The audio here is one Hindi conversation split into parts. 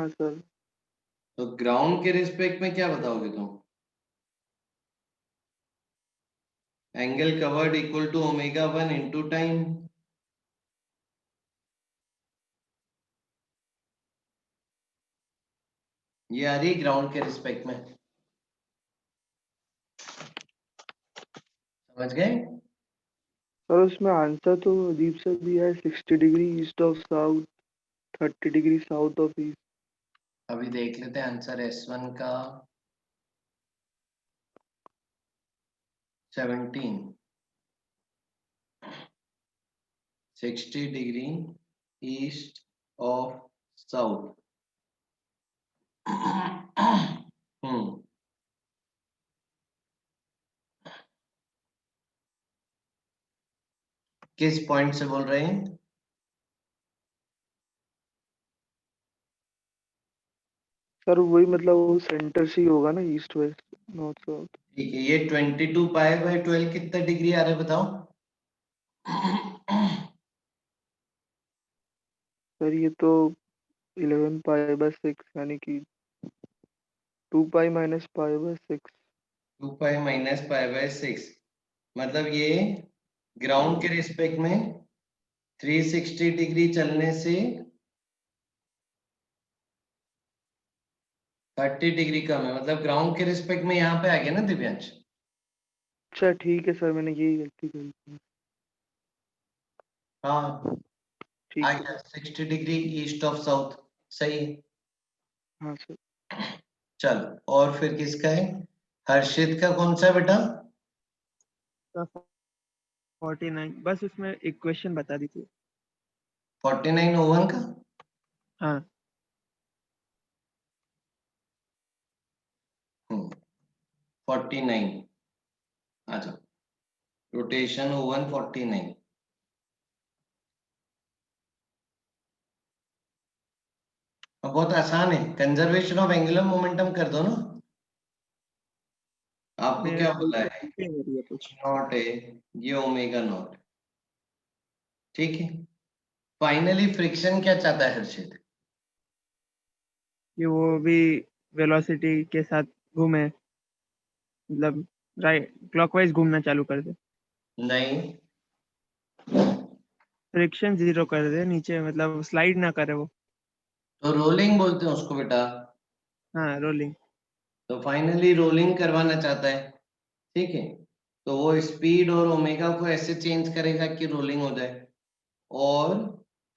हाँ सर। तो ग्राउंड के रिस्पेक्ट में क्या बताओगे तुम? Angle covered equal to omega 1 into time. ये आ रही है ग्राउंड के रिस्पेक्ट में, समझ गए? सर उसमें आंसर तो अजीब सा दिया है, 60 degree east of south, 30 degree south of east. अभी देख लेते हैं आंसर S1 का। 17 60 डिग्री ईस्ट ऑफ साउथ। किस पॉइंट से बोल रहे हैं? सर वही मतलब वो सेंटर से ही होगा ना, ईस्ट वेस्ट नॉर्थ साउथ। ठीक है, ये 22 पाई बाय 12 कितना डिग्री आ रहा है बताओ? सर ये तो 11 पाई बाय 6 यानी कि 2 pi minus pi by 6। 2 pi minus pi by 6, मतलब ये ग्राउंड के रिस्पेक्ट में 360 डिग्री चलने से 30 डिग्री कम है, मतलब ग्राउंड के रिस्पेक्ट में यहाँ पे आ गया ना दिव्यांश। अच्छा ठीक है सर, मैंने यही गलती करी थी। हाँ, आ ठीक है गया sir. 60 degree east of south, सही है। हाँ सर। चल, और फिर किसका है? हर्षित का कौन सा बेटा? 49, बस उसमें एक क्वेश्चन बता दीजिए। 49 ओवन का। हाँ 49, अच्छा, रोटेशन ओवन 49। बहुत आसान है, कंजर्वेशन ऑफ एंगुलर मोमेंटम कर दो ना। आपको मेरे क्या भाई बोला को है? ठीक है मेरी ये कुछ। नॉट है, ये ओमेगा नॉट, ठीक है। फाइनली फ्रिक्शन क्या चाहता है हर्षित? कि वो भी वेलोसिटी के साथ घूमे, मतलब राइट क्लॉकवाइज घूमना चालू कर दे, नहीं, फ्रिक्शन जीरो कर दे नीचे, मतलब स्लाइड ना करे वो। तो रोलिंग बोलते हैं उसको बेटा। हाँ रोलिंग। तो फाइनली रोलिंग करवाना चाहता है, ठीक है। तो वो स्पीड और ओमेगा को ऐसे चेंज करेगा कि रोलिंग हो जाए, और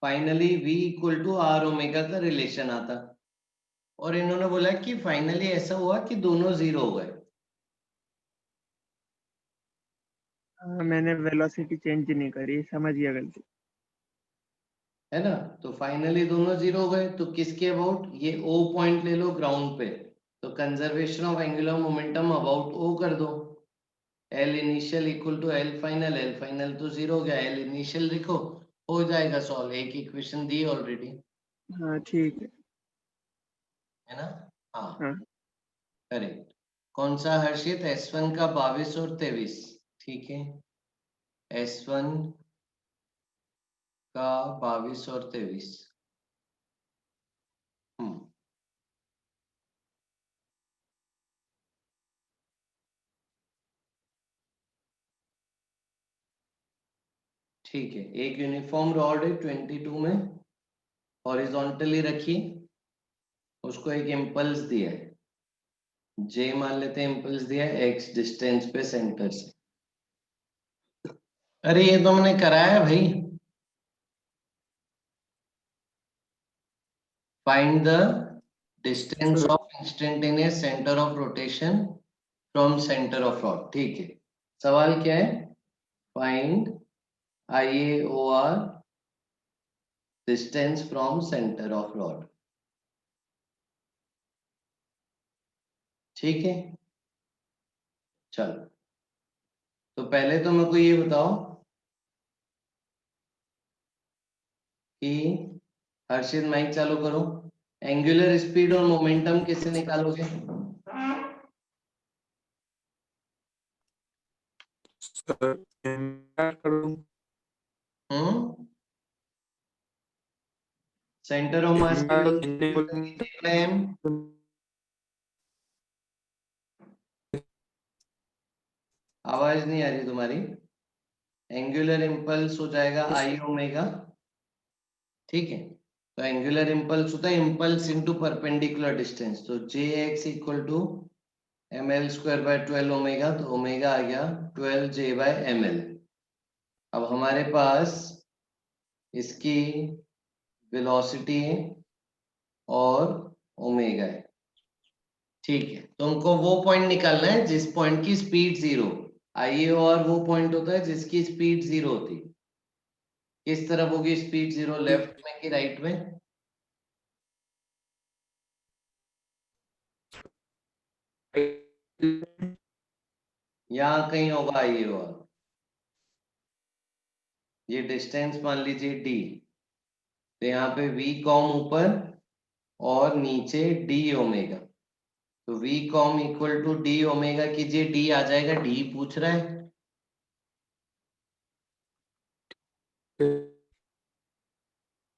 finally v equal to r omega का रिलेशन आता। और इन्होंने बोला कि फाइनली ऐसा हुआ कि दोनों जीरो हो गए। हाँ, मैंने वेलोसिटी चेंज नहीं करी, समझ गया गलती। है ना? तो फाइनली दोनों जीरो हो गए, तो किसके अबाउट? ये O पॉइंट ले लो ग्राउंड पे, तो conservation of angular momentum about O कर दो। L initial equal to L final, L final तो जीरो हो गया, L इनिशियल लिखो, हो जाएगा सॉल्व। एक इक्वेशन दी ऑलरेडी, हाँ ठीक है ना? हाँ, हाँ करेक्ट। कौन सा हर्षित? S1 का 22 और 23, ठीक है। S1 का 22 और 23। हम्म, ठीक है। एक यूनिफॉर्म रॉड है 22 में, हॉरिजॉन्टली रखी, उसको एक इम्पल्स दिया है, J मान लेते हैं इम्पल्स दिया है x डिस्टेंस पे सेंटर से। अरे ये तो मैंने कराया है भाई। Find the distance sir of instantaneous centre of rotation from centre of rod, ठीक है। सवाल क्या है? Find IAOR distance from centre of rod, ठीक है। चलो, तो पहले तो मेरे को ये बताओ कि हर्षित माइक चालू करो, एंगुलर स्पीड और मोमेंटम कैसे निकालोगे? सर क्या करूं? हम्म, सेंटर ऑफ मास की वेलोसिटी m, आवाज नहीं आ रही तुम्हारी। एंगुलर इंपल्स हो जाएगा आई ओमेगा, ठीक है। तो एंगुलर इंपल्स होता है इंपल्स इनटू परपेंडिकुलर डिस्टेंस, तो jx equal to ml square by 12 omega, तो ओमेगा आ गया 12 j बाय ml। अब हमारे पास इसकी वेलोसिटी और ओमेगा है, ठीक है। तुमको वो पॉइंट निकालना है जिस पॉइंट की स्पीड जीरो, आइए और वो पॉइंट होता है जिसकी स्पीड जीरो होती। किस तरफ होगी स्पीड जीरो, लेफ्ट में कि राइट में? यहाँ कहीं होगा आइए और ये डिस्टेंस मान लीजिए d, तो यहाँ पे v कॉम ऊपर और नीचे d ओमेगा, तो v COM equal to d omega कीजिए, d आ जाएगा, d पूछ रहा है।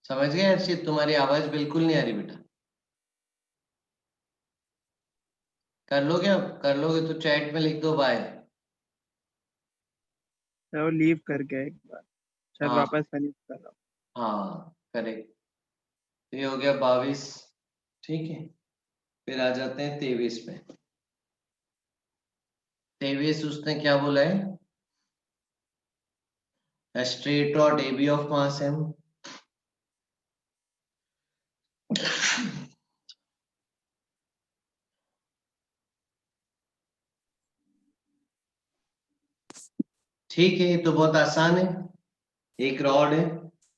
समझ गए हर्षित? तुम्हारी आवाज बिल्कुल नहीं आ रही बेटा। कर लोगे? अब कर लोगे तो चैट में लिख दो बाय। तो लीव करके एक बार शायद हाँ वापस कनेक्ट कर रहा हूँ। हाँ करेक्ट। तो ये हो गया 22, ठीक है। फिर आ जाते हैं 23 पे। 23 उसने क्या बोला है, a straight rod AB of mass m, ठीक है। ये तो बहुत आसान है, एक रॉड है,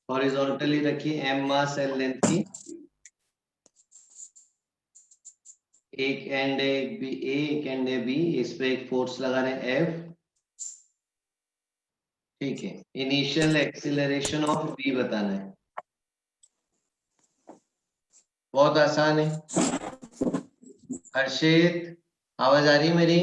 हॉरिजॉन्टली रखिए, m मास l लेंथ की, एक एंड है एक बी, एक एंड है बी, इस पे एक फोर्स लगा रहे हैं F, ठीक है। इनिशियल एक्सीलरेशन ऑफ बी बताना है, बहुत आसान है। हर्षित आवाज आ रही है मेरी?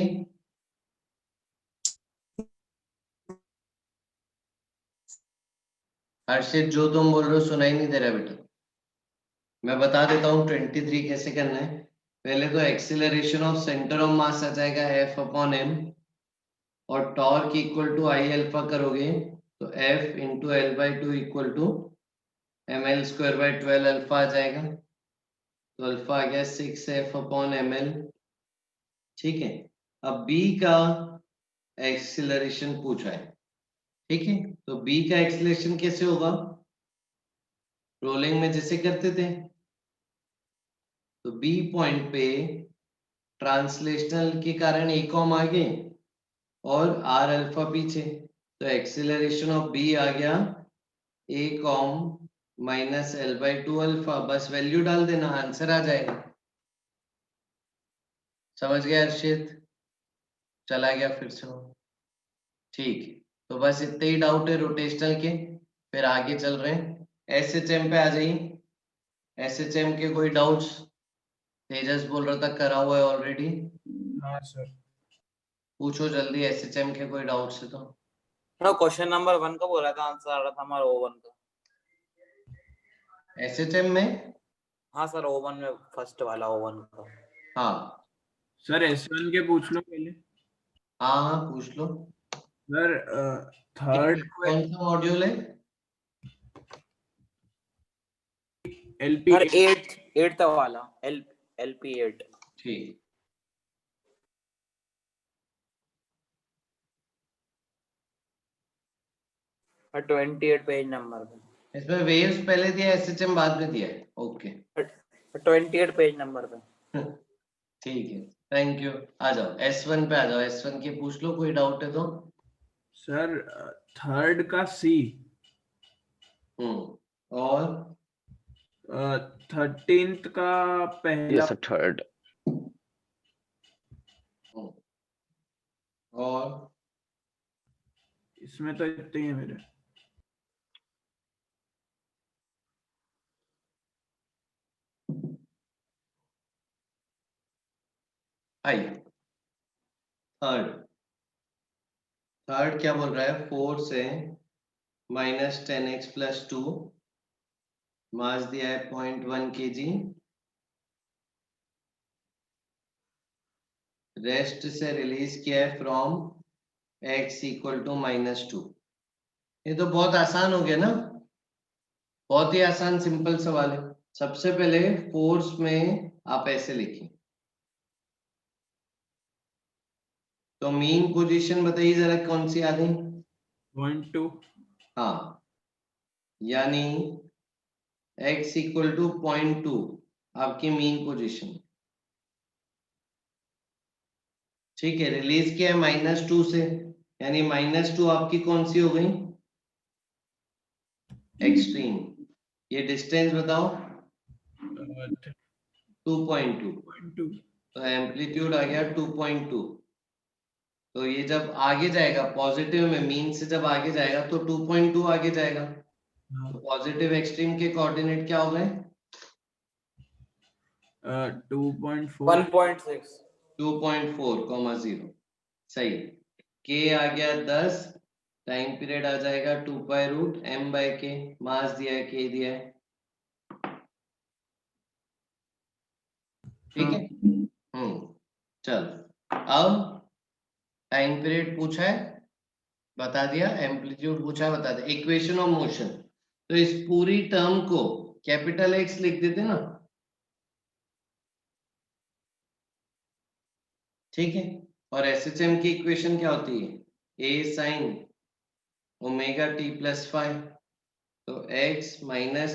हर्षित जो तुम बोल रहे हो सुनाई नहीं दे रहा बेटा। मैं बता देता हूँ 23 कैसे करना है। पहले तो acceleration of centre of mass आ जाएगा F अपॉन m, और torque equal to I alpha करोगे तो F into L by two equal to ml square by 12 alpha आ जाएगा, तो अल्फा आ गया 6F अपॉन ml, ठीक है। अब B का एक्सीलरेशन पूछा है, ठीक है। तो B का एक्सीलरेशन कैसे होगा, रोलिंग में जैसे करते थे, तो B पॉइंट पे ट्रांसलेशनल के कारण ए कॉम आगे और आर अल्फा पीछे, तो एक्सीलरेशन ऑफ बी आ गया A COM minus L by two alpha, बस वैल्यू डाल देना आंसर आ जाएगा। समझ गया हर्षित? चला गया फिर से वो, ठीक है। तो बस इतने ही डाउट है रोटेशनल के, फिर आगे चल रहे हैं। एसएचएम पे आ जाइए। एसएचएम के कोई डाउट्स? तेजस बोल रहा था करा हुआ है ऑलरेडी। हाँ सर। पूछो जल्दी, एसएचएम के कोई डाउट्स है तो। क्वेश्चन नंबर 1 का बोला था, आंसर आ रहा था हमारा O1 का। एसएचएम में? हाँ सर, O1 में फर्स्ट वाला O1 का। हाँ सर S1 के पूछ लो पहले। हाँ हाँ पूछ लो सर थर्ड कौन सा मॉड्यूल है? LP सर 8th वाला LP8। ठीक, और 28 पेज नंबर पे। इसमें वेव्स पहले दिया एसएचएम बाद में दिया है, ओके 28 पेज नंबर पे। ठीक है, थैंक यू। आ जाओ S1 पे आ जाओ, S1 के पूछ लो, कोई डाउट है तो। सर थर्ड का C और 13th का पहला Yes, sir, third. और इसमें तो इतने ही है मेरे। आइए थर्ड क्या बोल रहा है, फोर्स है -10x + 2 मास दिया है 0.1 kg, रेस्ट से रिलीज किया है फ्रॉम x इक्वल टू -2। ये तो बहुत आसान हो गया ना, बहुत ही आसान सिंपल सवाल है। सबसे पहले फोर्स में आप ऐसे लिखिए, तो मीन पोजीशन बताइए जरा कौन सी आ गई। 0.2 हाँ, यानी x इक्वल टू 0.2 आपकी मीन पोजीशन। ठीक है, रिलीज किया है -2 से, यानी -2 आपकी कौन सी हो गई, एक्सट्रीम। ये डिस्टेंस बताओ, 2.2, 2.2 तो एम्पलीट्यूड आ गया 2.2। तो ये जब आगे जाएगा पॉजिटिव में, मीन से जब आगे जाएगा तो 2.2 आगे जाएगा, हाँ, तो पॉजिटिव एक्सट्रीम के कोऑर्डिनेट क्या हो गए, 2.4 1.6 2.4,0। सही। k आ गया 10, टाइम पीरियड आ जाएगा 2π√m/k, मास दिया है k दिया है। ठीक है, चल अब टाइम पीरियड पूछा है बता दिया, एम्पलीट्यूड पूछा है बता दिया, इक्वेशन ऑफ मोशन। तो इस पूरी टर्म को कैपिटल X लिख देते ना, ठीक है। और SHM की इक्वेशन क्या होती है, a sin ω t+5, तो x minus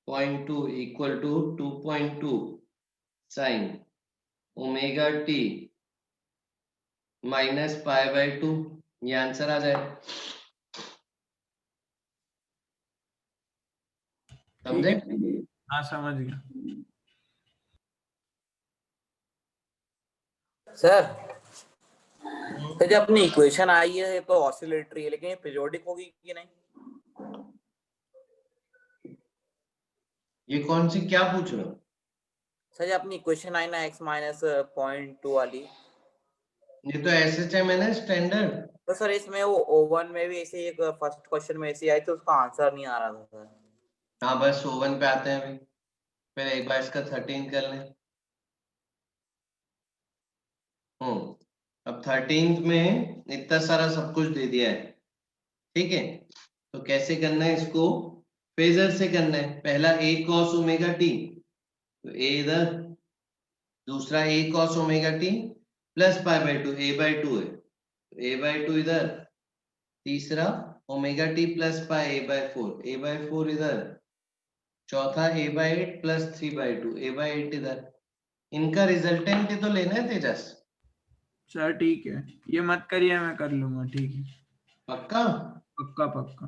0.2 equal to 2.2 sin ω t -π/2, ये आंसर आ जाए। समझे? हाँ समझ गया। सर, तो जब अपनी इक्वेशन आई है तो ऑसिलेटरी है, लेकिन ये पीरियोडिक होगी कि नहीं? ये कौन सी क्या पूछ रहे हो? सर, जब अपनी इक्वेशन आई ना x -0.2 वाली, ये तो SHM है ना, स्टैंडर्ड। तो सर इसमें वो O1 में भी ऐसे एक फर्स्ट क्वेश्चन में ऐसे आई तो उसका आंसर नहीं आ रहा था सर। हाँ बस O1 पे आते हैं अभी, फिर एक बार इसका 13 कर लें। अब 13th में इतना सारा सब कुछ दे दिया है, ठीक है। तो कैसे करना है इसको, फेजर से करना है। पहला a cos ω t, तो a इधर, दूसरा a cos ω t plus π/2, a/2 है, तो a/2 इधर, तीसरा ω t प्लस π a/4, a/4 इधर, चौथा a/8 प्लस 3/2, a/8 इधर। इनका रिजल्टेंट ही तो लेना है तेजस। सर ठीक है, ये मत करिए, मैं कर लूंगा, ठीक है। पक्का? पक्का पक्का।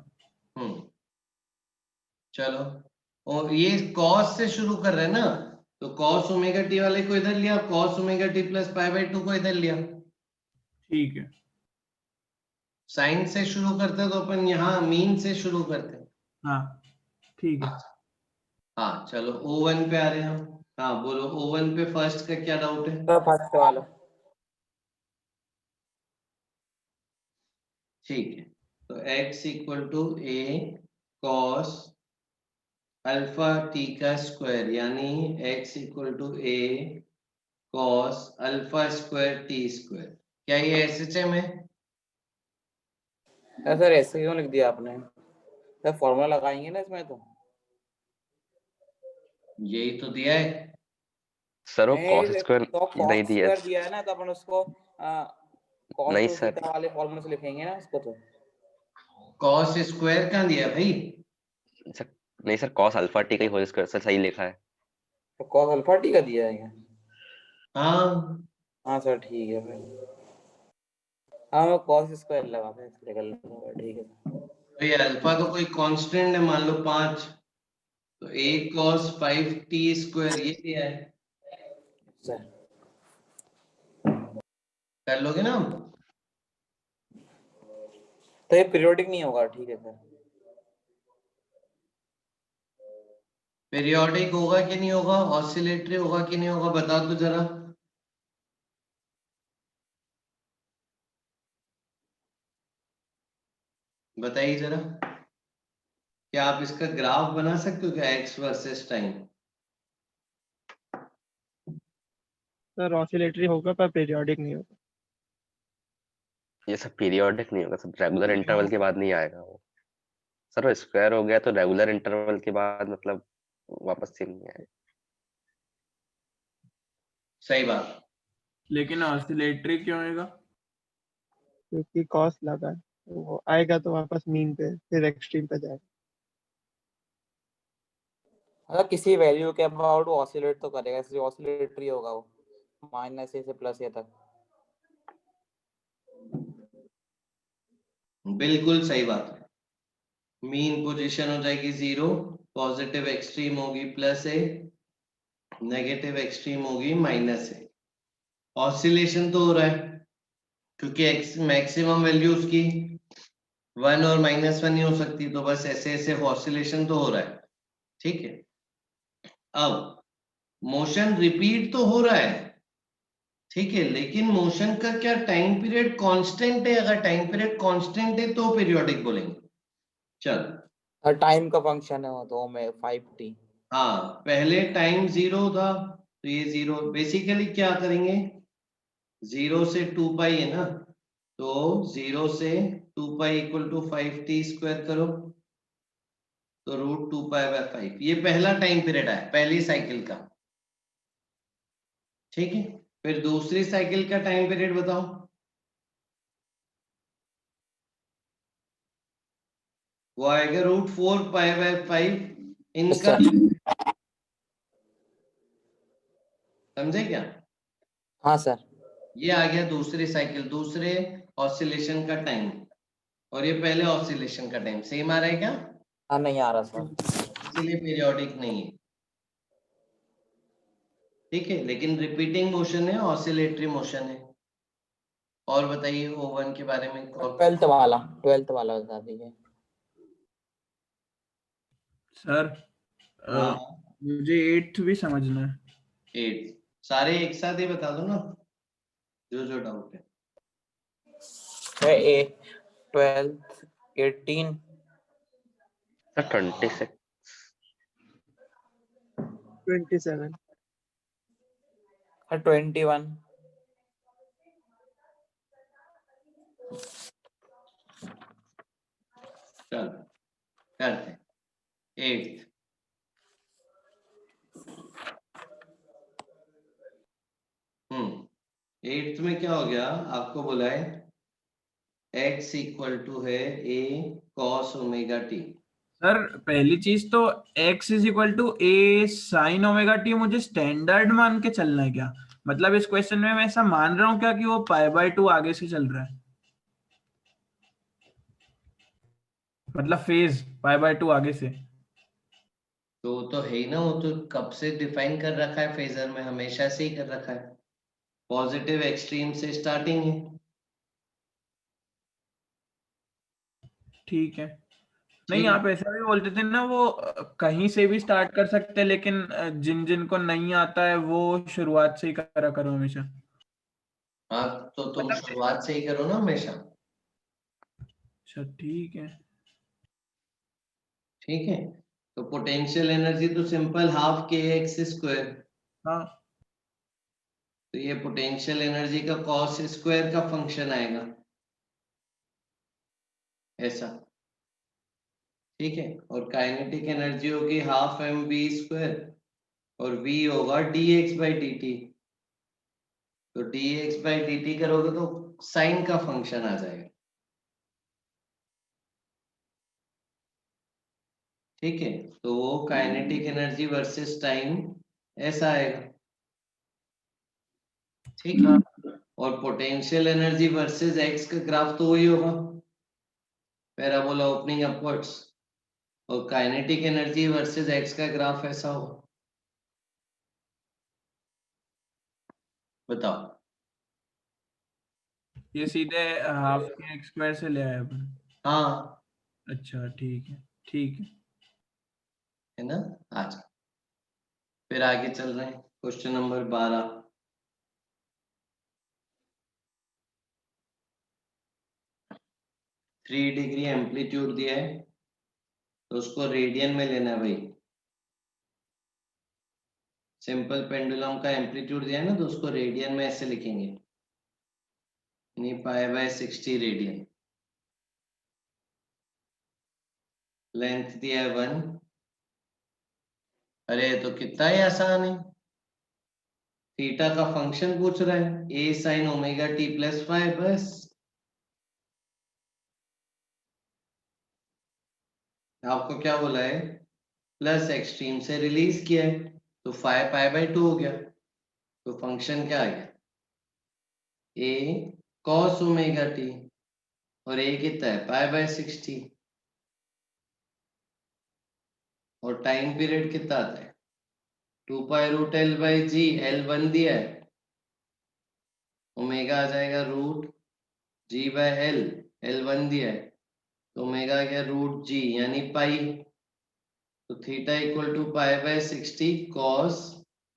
चलो, और ये cos से शुरू कर रहे हैं ना, तो cos ω t वाले को इधर लिया, cos ω t प्लस π/2 को इधर लिया। ठीक है। साइन से शुरू करते तो अपन यहाँ मीन से शुरू करते। हाँ ठीक है। हाँ चलो O1 पे आ रहे हैं हम। हाँ बोलो, O1 पे फर्स्ट का क्या डाउट है? तो फर्स्ट वाला, ठीक है, तो x equal to a cos alpha t का स्क्वायर, यानी x equal to a cos alpha square t square. क्या ये SHM है? सर ऐसे क्यों लिख दिया आपने? सर फॉर्मूला लगाएंगे ना इसमें तो। यही तो दिया है। सर वो कॉस नहीं, स्क्वायर तो नहीं कॉस दिया स्क्वायर दिया है ना, तो अपन उसको कॉस नहीं टू सर। थीटा वाले फॉर्मूले से लिखेंगे ना इसको तो। cos स्क्वायर कहाँ दिया भाई? सर नहीं सर, कॉस अल्फा टी का ही होल स्क्वायर सर सही लिखा है। तो कॉस अल्फा टी का दिया है क्या? हाँ हाँ सर ठीक है फिर। हाँ मैं कॉस स्क्वायर लगाते हैं इसलिए कर लूंगा, ठीक है सर। तो ये अल्फा तो कोई कांस्टेंट है, मान लो 5, तो a cos 5t स्क्वायर ये दिया है, सर कर लोगे ना हम? तो ये पीरियोडिक नहीं होगा, ठीक है सर। पीरियोडिक होगा कि नहीं होगा, ऑसिलेटरी होगा कि नहीं होगा, बताओ तो जरा। बताइए जरा। क्या आप इसका ग्राफ बना सकते हो क्या, x versus time? Sir oscillatory होगा पर पीरियोडिक नहीं होगा। ये सब पीरियोडिक नहीं होगा, सब रेगुलर इंटरवल के बाद नहीं आएगा वो। सर वो स्क्वायर हो गया तो रेगुलर इंटरवल के बाद मतलब वापस से नहीं आएगा। सही बात। लेकिन ऑसिलेटरी क्यों होगा? क्योंकि कॉस्ट लगा है, तो वो आएगा तो वापस मीन पे फिर एक्सट्रीम पे जाएगा। मतलब किसी वैल्यू के अबाउट वो ऑसिलेट तो करेगा, इसलिए ऑसिलेटरी होगा वो, माइनस ए से प्लस ए तक। बिल्कुल सही बात है। मीन पोजीशन हो जाएगी 0, पॉजिटिव एक्सट्रीम होगी प्लस ए, नेगेटिव एक्सट्रीम होगी माइनस ए। ऑसिलेशन तो हो रहा है क्योंकि मैक्सिमम वैल्यू उसकी 1 और -1 ही हो सकती, तो बस ऐसे ऐसे ऑसिलेशन तो हो रहा है। ठीक है, अब मोशन रिपीट तो हो रहा है, ठीक है, लेकिन मोशन का क्या टाइम पीरियड कांस्टेंट है? अगर टाइम पीरियड कांस्टेंट है तो पीरियोडिक बोलेंगे। चल, और टाइम का फंक्शन है वो तो में 5t। हाँ, पहले टाइम 0 था तो ये 0, बेसिकली क्या करेंगे, 0 से 2 पाई है ना, तो 0 से 2 पाई इक्वल टू 5t² करो, तो √2π/5। ये पहला टाइम पीरियड है पहली साइकिल का। ठीक है, फिर दूसरी साइकिल का टाइम पीरियड बताओ। वो आएगा √4π/5 इनका। समझे क्या? हाँ सर। ये आ गया दूसरी साइकिल, दूसरे ऑसिलेशन का टाइम, और ये पहले ऑसिलेशन का टाइम सेम आ रहा है क्या? हाँ नहीं आ रहा सर। इसीलिए पीरियोडिक नहीं है। ठीक है, लेकिन रिपीटिंग मोशन है, ऑसिलेटरी मोशन है। और बताइए O1 के बारे में। और 12th वाला बता दीजिए सर हाँ, मुझे 8th भी समझना है। 8 सारे एक साथ ही बता दो ना, जो जो डाउट है। है। ए 12th 18 सर 26। 27। है 21 चलो करते 8। हम्म 8th में क्या हो गया, आपको बोला है x इक्वल टू है a cos ω t। सर पहली चीज तो x is equal to a sine omega t मुझे स्टैंडर्ड मान के चलना है क्या? मतलब इस क्वेश्चन में मैं ऐसा मान रहा हूँ क्या कि वो π/2 आगे से चल रहा है, मतलब फेज π/2 आगे से। तो वो तो है ही ना, वो तो कब से डिफाइन कर रखा है, फेजर में हमेशा से ही कर रखा है, पॉजिटिव एक्सट्रीम से स्टार्टिंग है। ठीक है। नहीं ठीक है, आप ऐसा भी बोलते थे ना, वो कहीं से भी स्टार्ट कर सकते हैं, लेकिन जिन जिन को नहीं आता है वो शुरुआत से ही करा करो हमेशा। हाँ, तो तुम मतलब शुरुआत से ही करो ना हमेशा। अच्छा ठीक है। ठीक है, तो पोटेंशियल एनर्जी तो सिंपल ½ kx²। हाँ तो ये पोटेंशियल एनर्जी का cos² का फंक्शन आएगा ऐसा। ठीक है, और काइनेटिक एनर्जी होगी ½mv², और v होगा dx/dt। तो dx/dt करोगे तो साइन का फंक्शन आ जाएगा। ठीक है, तो वो काइनेटिक एनर्जी वर्सेस टाइम ऐसा आएगा। ठीक है, और पोटेंशियल एनर्जी वर्सेस एक्स का ग्राफ तो वही होगा, पैराबोला ओपनिंग अपवर्ड्स, और काइनेटिक एनर्जी वर्सेस एक्स का ग्राफ ऐसा होगा। बताओ। ये सीधे हाफ के एक्स स्क्वायर से ले आए अपन। हाँ, अच्छा ठीक है ठीक है। है ना। आज फिर आगे चल रहे हैं, क्वेश्चन नंबर 12। 3 डिग्री एम्पलीट्यूड दिया है, तो उसको रेडियन में लेना है भाई। सिंपल पेंडुलम का एम्पलीट्यूड दिया है ना, तो उसको रेडियन में ऐसे लिखेंगे, यानी π/60 रेडियन। लेंथ दिया है 1। अरे तो कितना ही आसान है, थीटा का फंक्शन पूछ रहा है, a sin omega t plus 5, बस। आपको क्या बोला है, प्लस एक्सट्रीम से रिलीज किया है, तो 5 π/2 हो गया, तो फंक्शन क्या आ गया, a cos ओमेगा t, और a कितना है π/60, और टाइम पीरियड कितना आता है 2π√L/g, L 1 दिया है, ओमेगा आ जाएगा √g/L, L 1 दिया है, तो ओमेगा आ गया √g यानी पाई, तो theta equal to π/60 cos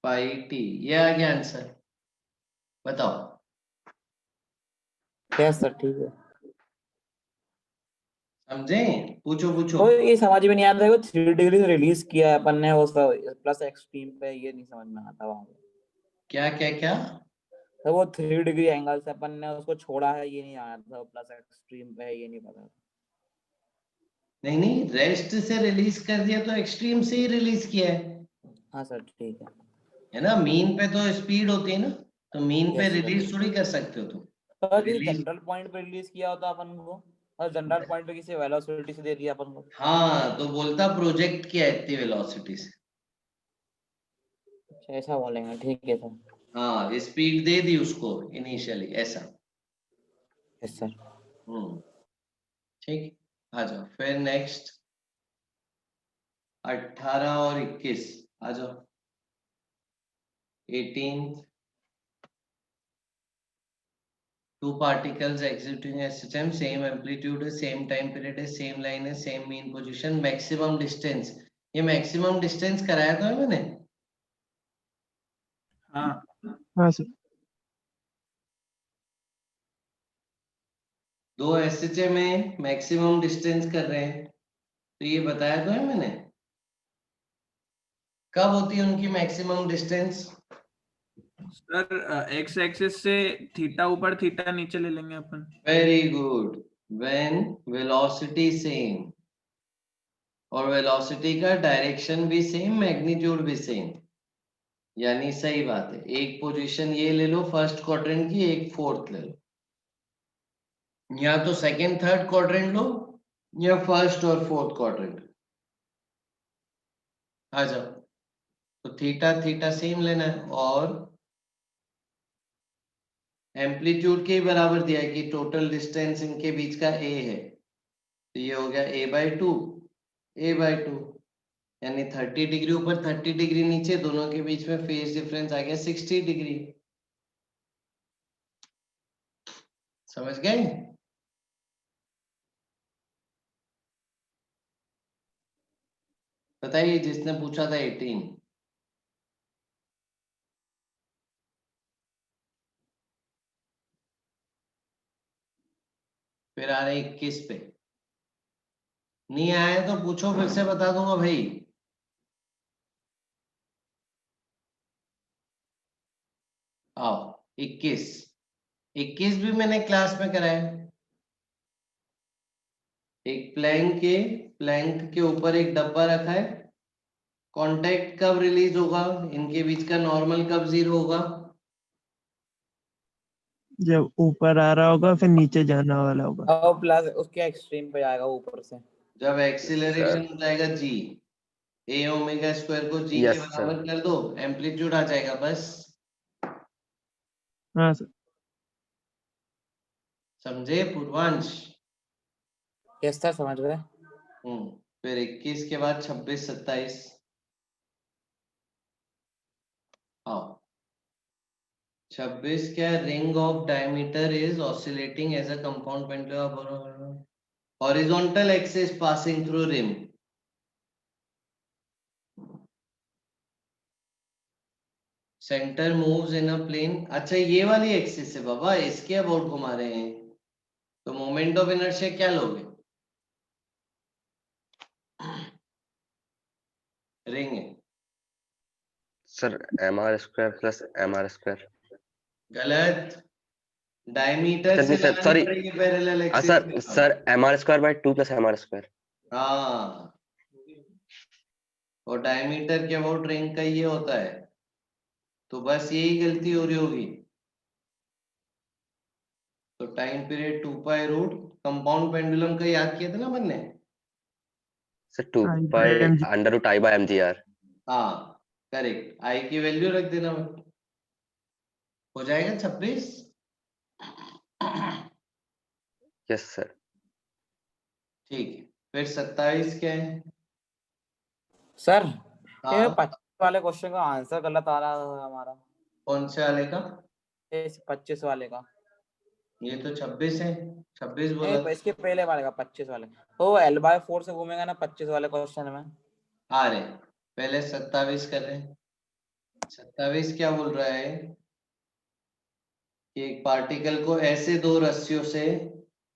πt, ये आ गया आंसर। बताओ। यस सर ठीक है। समझे, पूछो पूछो। तो ये समझ में नहीं आता है, वो 3 डिग्री से रिलीज किया है अपन ने, वो प्लस एक्सट्रीम पे, ये नहीं समझ में आता वहां पे। क्या क्या क्या, तो वो 3 डिग्री एंगल से अपन ने उसको छोड़ा है, ये नहीं आया था, प्लस एक्सट्रीम पे है, ये नहीं पता। नहीं नहीं, रेस्ट से रिलीज कर दिया तो एक्सट्रीम से ही रिलीज किया हाँ सर ठीक है ना। मीन पे तो स्पीड होती है ना, तो मीन पे Yes, sir. रिलीज थोड़ी कर सकते हो तुम। तो रिलीज, जनरल पॉइंट पे रिलीज किया होता अपन को, और जनरल पॉइंट पे किसी वेलोसिटी से दे दिया अपन को। हाँ तो बोलता प्रोजेक्ट किया इतनी वेलोसिटी से। अच्छा ऐसा बोलेंगे, ठीक है सर। हाँ स्पीड दे दी उसको इनिशियली, ऐसा। Yes sir. ठीक, आ जाओ फिर नेक्स्ट 18 और 21 आ जाओ। 18th, two particles exiting a system, same amplitude, same time period, same line, same mean position, maximum distance। ये maximum distance कराया था मैंने। हाँ हाँ सर। दो एसएचए में मैक्सिमम डिस्टेंस कर रहे हैं, तो ये बताया तो है मैंने, कब होती है उनकी maximum distance. Sir X axis से थीटा ऊपर थीटा नीचे ले लेंगे अपन। Very good, when velocity same, और वेलोसिटी का डायरेक्शन भी सेम, मैग्नीट्यूड भी सेम, यानी सही बात है। एक पोजीशन ये ले लो फर्स्ट क्वाड्रेंट की, एक फोर्थ ले लो, या तो सेकंड थर्ड क्वाड्रेंट लो, या फर्स्ट और फोर्थ क्वाड्रेंट। आ जाओ, तो थीटा थीटा सेम लेना है, और एम्पलीट्यूड के बराबर दिया है कि टोटल डिस्टेंस इनके बीच का a है, तो ये हो गया a/2, a/2, यानी 30 डिग्री ऊपर 30 डिग्री नीचे, दोनों के बीच में फेज डिफरेंस आ गया 60 डिग्री। समझ गए। बताइए जिसने पूछा था 18। फिर आ रहे 21 पे, नहीं आया तो पूछो, फिर से बता दूंगा भाई। आओ 21, 21 भी मैंने क्लास में कराया। एक प्लैंक के ऊपर एक डब्बा रखा है, कांटेक्ट कब रिलीज होगा, इनके बीच का नॉर्मल कब 0 होगा, जब ऊपर आ रहा होगा फिर नीचे जाने वाला होगा। और प्लस उसके एक्सट्रीम पे जाएगा ऊपर से। जब एक्सीलरेशन हो जाएगा g, a ओमेगा स्क्वायर को g के यस सर। बराबर कर दो, एम्पलीट्यूड आ जाएगा बस। हाँ सर। समझे पूर्वांश। यस सर समझ गए। फिर 21 के बाद 26 27। आओ 26 क्या, ring of diameter is oscillating as a compound pendulum, horizontal axis passing through rim. Centre moves in a plane, अच्छा ये वाली एक्सिस है बाबा, इसके अबाउट घुमा रहे हैं, तो मोमेंट ऑफ इनर्शिया क्या लोगे, रिंग है। Sir mr square plus mr square. गलत, डायमीटर अच्छा से नहीं सर, लगानी सॉरी। पड़ेगी पैरेलल एक्सिस सर में। Sir mr square by 2 plus mr square. हाँ, और डायमीटर के अबाउट रिंग का ये होता है, तो बस यही गलती हो रही होगी। तो time period 2 pi root compound pendulum का याद किया था ना अपन ने। Sir 2 I by pi mg। Under root I by mgr। हाँ करेक्ट, आई की वैल्यू रख देना, हो जाएगा 26। Yes sir. ठीक है, फिर 27 क्या है? सर ये हाँ 25 वाले क्वेश्चन का आंसर गलत आ रहा है हमारा। कौन से वाले का? इस 25 वाले का। ये तो 26 है, 26 बोला। नहीं, इसके पहले वाले का 25 वाले। तो L/4 से घूमेगा ना 25 वाले क्वेश्चन में। आ रहे, पहले 27 कर रहे हैं। 27 क्या बोल रहा है कि एक पार्टिकल को ऐसे दो रस्सियों से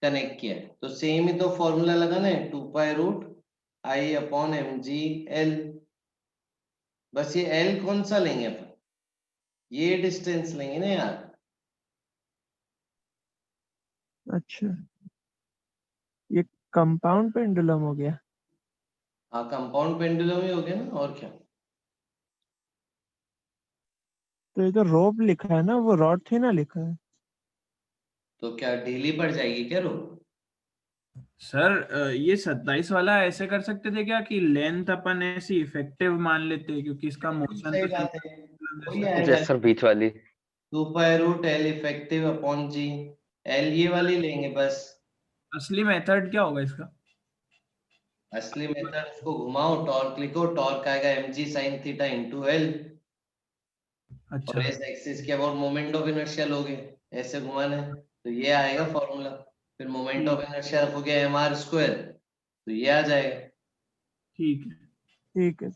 कनेक्ट किया है, तो सेम ही तो फॉर्मूला लगाना है, 2 pi root I upon mg l। बस ये l कौन सा लेंगे अपन, ये डिस्टेंस लेंगे ना यार। अच्छा, ये कंपाउंड पेंडुलम हो गया। हाँ कंपाउंड पेंडुलम ही हो गया ना, और क्या। तो ये तो रोप लिखा है ना, वो रॉड थी ना लिखा है। तो क्या ढीली पड़ जाएगी क्या रो? सर ये 27 वाला ऐसे कर सकते थे क्या कि लेंथ अपन ऐसी इफेक्टिव मान लेते, क्योंकि इसका मोशन सही तो बात है, वही जैसा। आएगा। यस सर, बीच वाली। 2 pi root l effective upon g, l ये वाली लेंगे बस। असली मेथड क्या होगा इसका? असली मेथड, उसको घुमाओ, टॉर्क लिखो, टॉर्क आएगा mg sin theta into l, अच्छा और इस एक्सिस के अबाउट मोमेंट ऑफ इनर्शिया लोगे, ऐसे घुमाना है तो ये आएगा फॉर्मूला। फिर मोमेंट ऑफ इनर्शिया रखोगे mr स्क्वायर, तो ये आ जाएगा। ठीक है। ठीक है।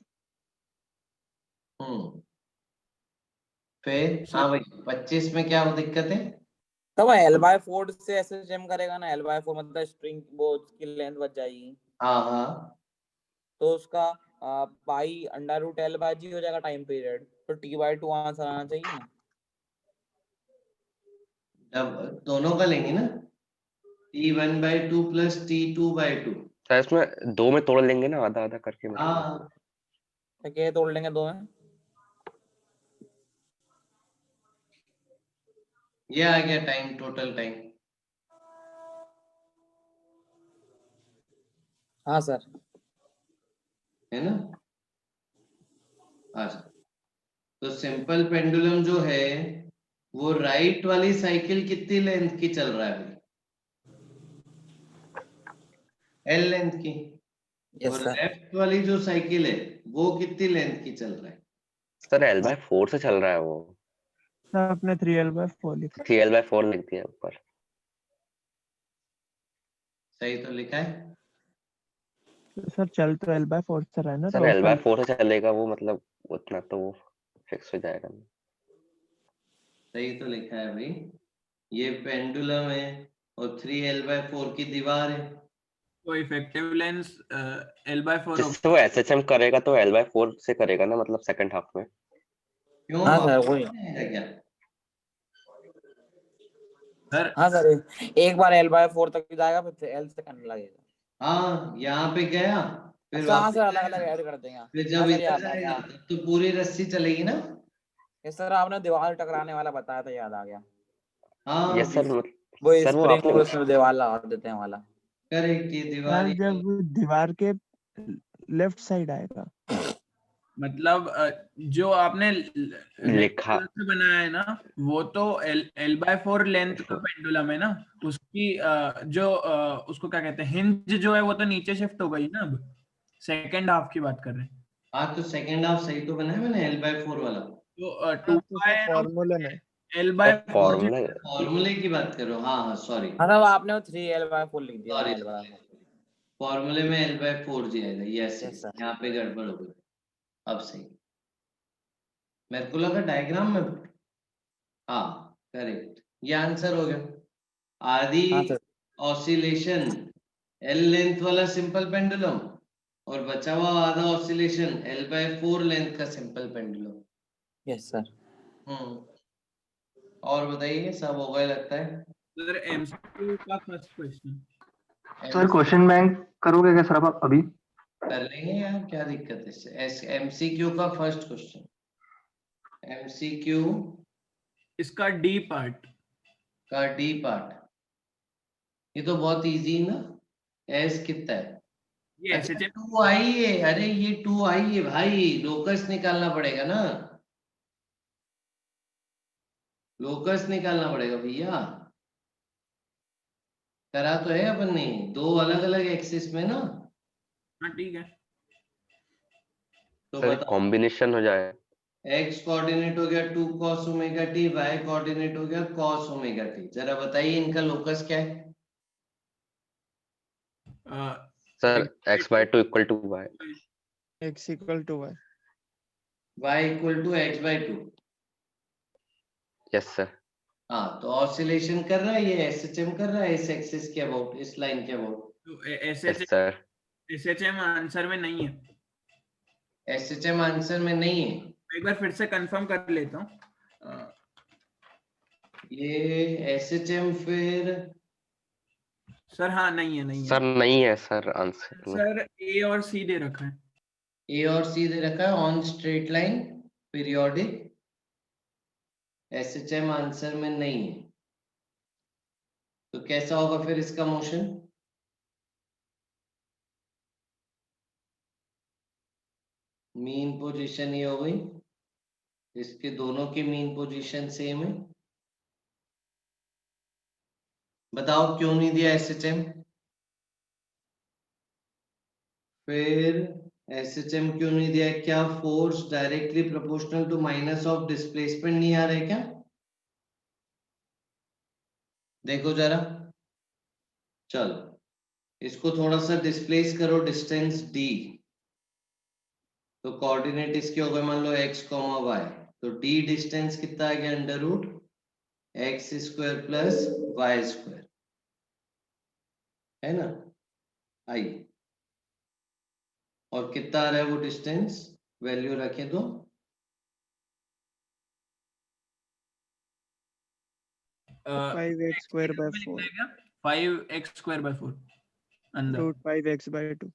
फिर हाँ भाई 25 में क्या दिक्कत है? तो वो L/4 से ऐसे जम करेगा ना, L/4 मतलब स्ट्रिंग वो उसकी लेंथ बच जाएगी। हाँ हाँ, तो उसका पाई अंडर रूट L/g हो जाएगा टाइम पीरियड, तो T/2 आंसर आना चाहिए ना। अब दोनों का लेंगे ना, t1/2 प्लस t2/2। सर इसमें 2 में तोड़ लेंगे ना, आधा आधा करके मतलब। हाँ तो क्या तोड़ लेंगे दो में? ये आ गया टाइम, टोटल टाइम। हाँ सर। है ना। अच्छा, तो सिंपल पेंडुलम जो है वो राइट वाली साइकिल कितनी लेंथ की चल रहा है भाई? एल लेंथ की। यस और सर। लेफ्ट वाली जो साइकिल है वो कितनी लेंथ की चल रहा है? सर l/4 से चल रहा है वो। सर आपने 3l/4 लिखा। 3l/4 लिख दिया ऊपर। सही तो लिखा है। तो सर चल तो l/4 से रहा है ना, सर तो l/4 से चलेगा वो, मतलब उतना तो वो फिक्स हो जाएगा। सही तो लिखा है भाई, ये पेंडुलम है और 3l/4 की दीवार है। तो इफेक्टिव लेंथ L/4 होगा। जिससे वो SHM करेगा तो l/4 से करेगा ना, मतलब सेकंड हाफ में। क्यों, हाँ सर वापस वही। नहीं आएगा क्या? सर हाँ सर, एक बार L/4 तक जाएगा, फिर L से करने लगेगा। हाँ यहाँ पे गया, फिर अच्छा हाँ वापस सर, अलग अलग आएगा, ऐड कर देंगे। फिर हाँ जब सर इधर याद आ जाएगा गया। तब तो पूरी रस्सी चलेगी ना। ये सर आपने दीवार टकराने वाला बताया था, याद आ गया। हाँ यस सर, वो सर वो स्प्रिंग आपने उसमें दीवार लगा देते हैं वाला। करेक्ट, ये दीवार यार जब दीवार के लेफ्ट साइड आएगा। मतलब जो आपने लिखा। रेक्टेंगल से बनाया है ना, वो तो L/4 लेंथ का पेंडुलम है ना। उसकी जो उसको क्या कहते हैं, हिंज जो है वो तो नीचे शिफ्ट हो गई ना। अब सेकंड हाफ की बात कर रहे हैं। हाँ तो सेकंड हाफ सही तो बना है मैंने, L/4 वाला। तो 2 आप तो सर पाई फॉर्मूले में। L/4 formula. फॉर्मूले की बात कर रहे हो, हाँ हाँ सॉरी हाँ सर, आपने 3L/4 लिख दिया सॉरी, ना L/4। फॉर्मूले में L/4 जी आएगा, यस यस सर। यहाँ पे गड़बड़ हो गई। अब सही, मेरे को लगा डायग्राम में। हाँ करेक्ट, ये आंसर हो गया। आदि हाँ सर। ऑसिलेशन, एल लेंथ वाला सिंपल पेंडुलम और बचा हुआ आधा ऑसिलेशन L/4 लेंथ का सिंपल पेंडुलम। Yes sir. और बताइए, सब हो गए लगता है। सर एमसीक्यू का first question. Sir question bank करोगे क्या सर आप अभी? कर लेंगे यार, क्या दिक्कत है इससे। एमसीक्यू का फर्स्ट क्वेश्चन, एमसीक्यू इसका डी पार्ट। का डी पार्ट, ये तो बहुत इजी है ना। एस कितना है? ये अच्छा एसएचएम 2 आई है। अरे ये 2 आई है भाई, लोकस निकालना पड़ेगा ना, लोकस निकालना पड़ेगा भैया। करा तो है अपन ने, दो अलग अलग एक्सिस में ना। हाँ ठीक है। तो सर बताओ, कॉम्बिनेशन हो जाए। एक्स कोऑर्डिनेट हो गया 2 cos omega t, Y coordinate हो गया cos ओमेगा टी। जरा बताइए इनका लोकस क्या है? Sir x/2 equal to y। x equal to y. y equal to x/2। Yes sir. हाँ, तो ऑसिलेशन कर रहा है ये, एसएचएम कर रहा है इस एक्सिस के अबाउट, इस लाइन के अबाउट। तो यस सर। एसएचएम आंसर में नहीं है। एसएचएम आंसर में नहीं है। एक बार फिर से कंफर्म कर लेता हूँ। ये एसएचएम फिर सर हाँ नहीं है, नहीं है सर नहीं है सर आंसर में। सर। ए और सी दे रखा है। ए और सी दे रखा है on straight line periodic, SHM answer में नहीं है। तो कैसा होगा फिर इसका मोशन? मीन पोजीशन ये हो गई, इसके दोनों की मीन पोजीशन सेम है। बताओ क्यों नहीं दिया एसएचएम? फिर एसएचएम क्यों नहीं दिया? क्या force directly proportional to minus of displacement नहीं आ रहा है क्या? देखो जरा, चलो इसको थोड़ा सा डिस्प्लेस करो डिस्टेंस d। तो कोऑर्डिनेट इसके हो गए मान लो x, y। तो d डिस्टेंस कितना आ गया? Under root x² plus y², है ना। आई, और कितना आ रहा है वो डिस्टेंस? वैल्यू रखे तो 5x square by 4 5x² by 4 अंदर। root 5x by 2.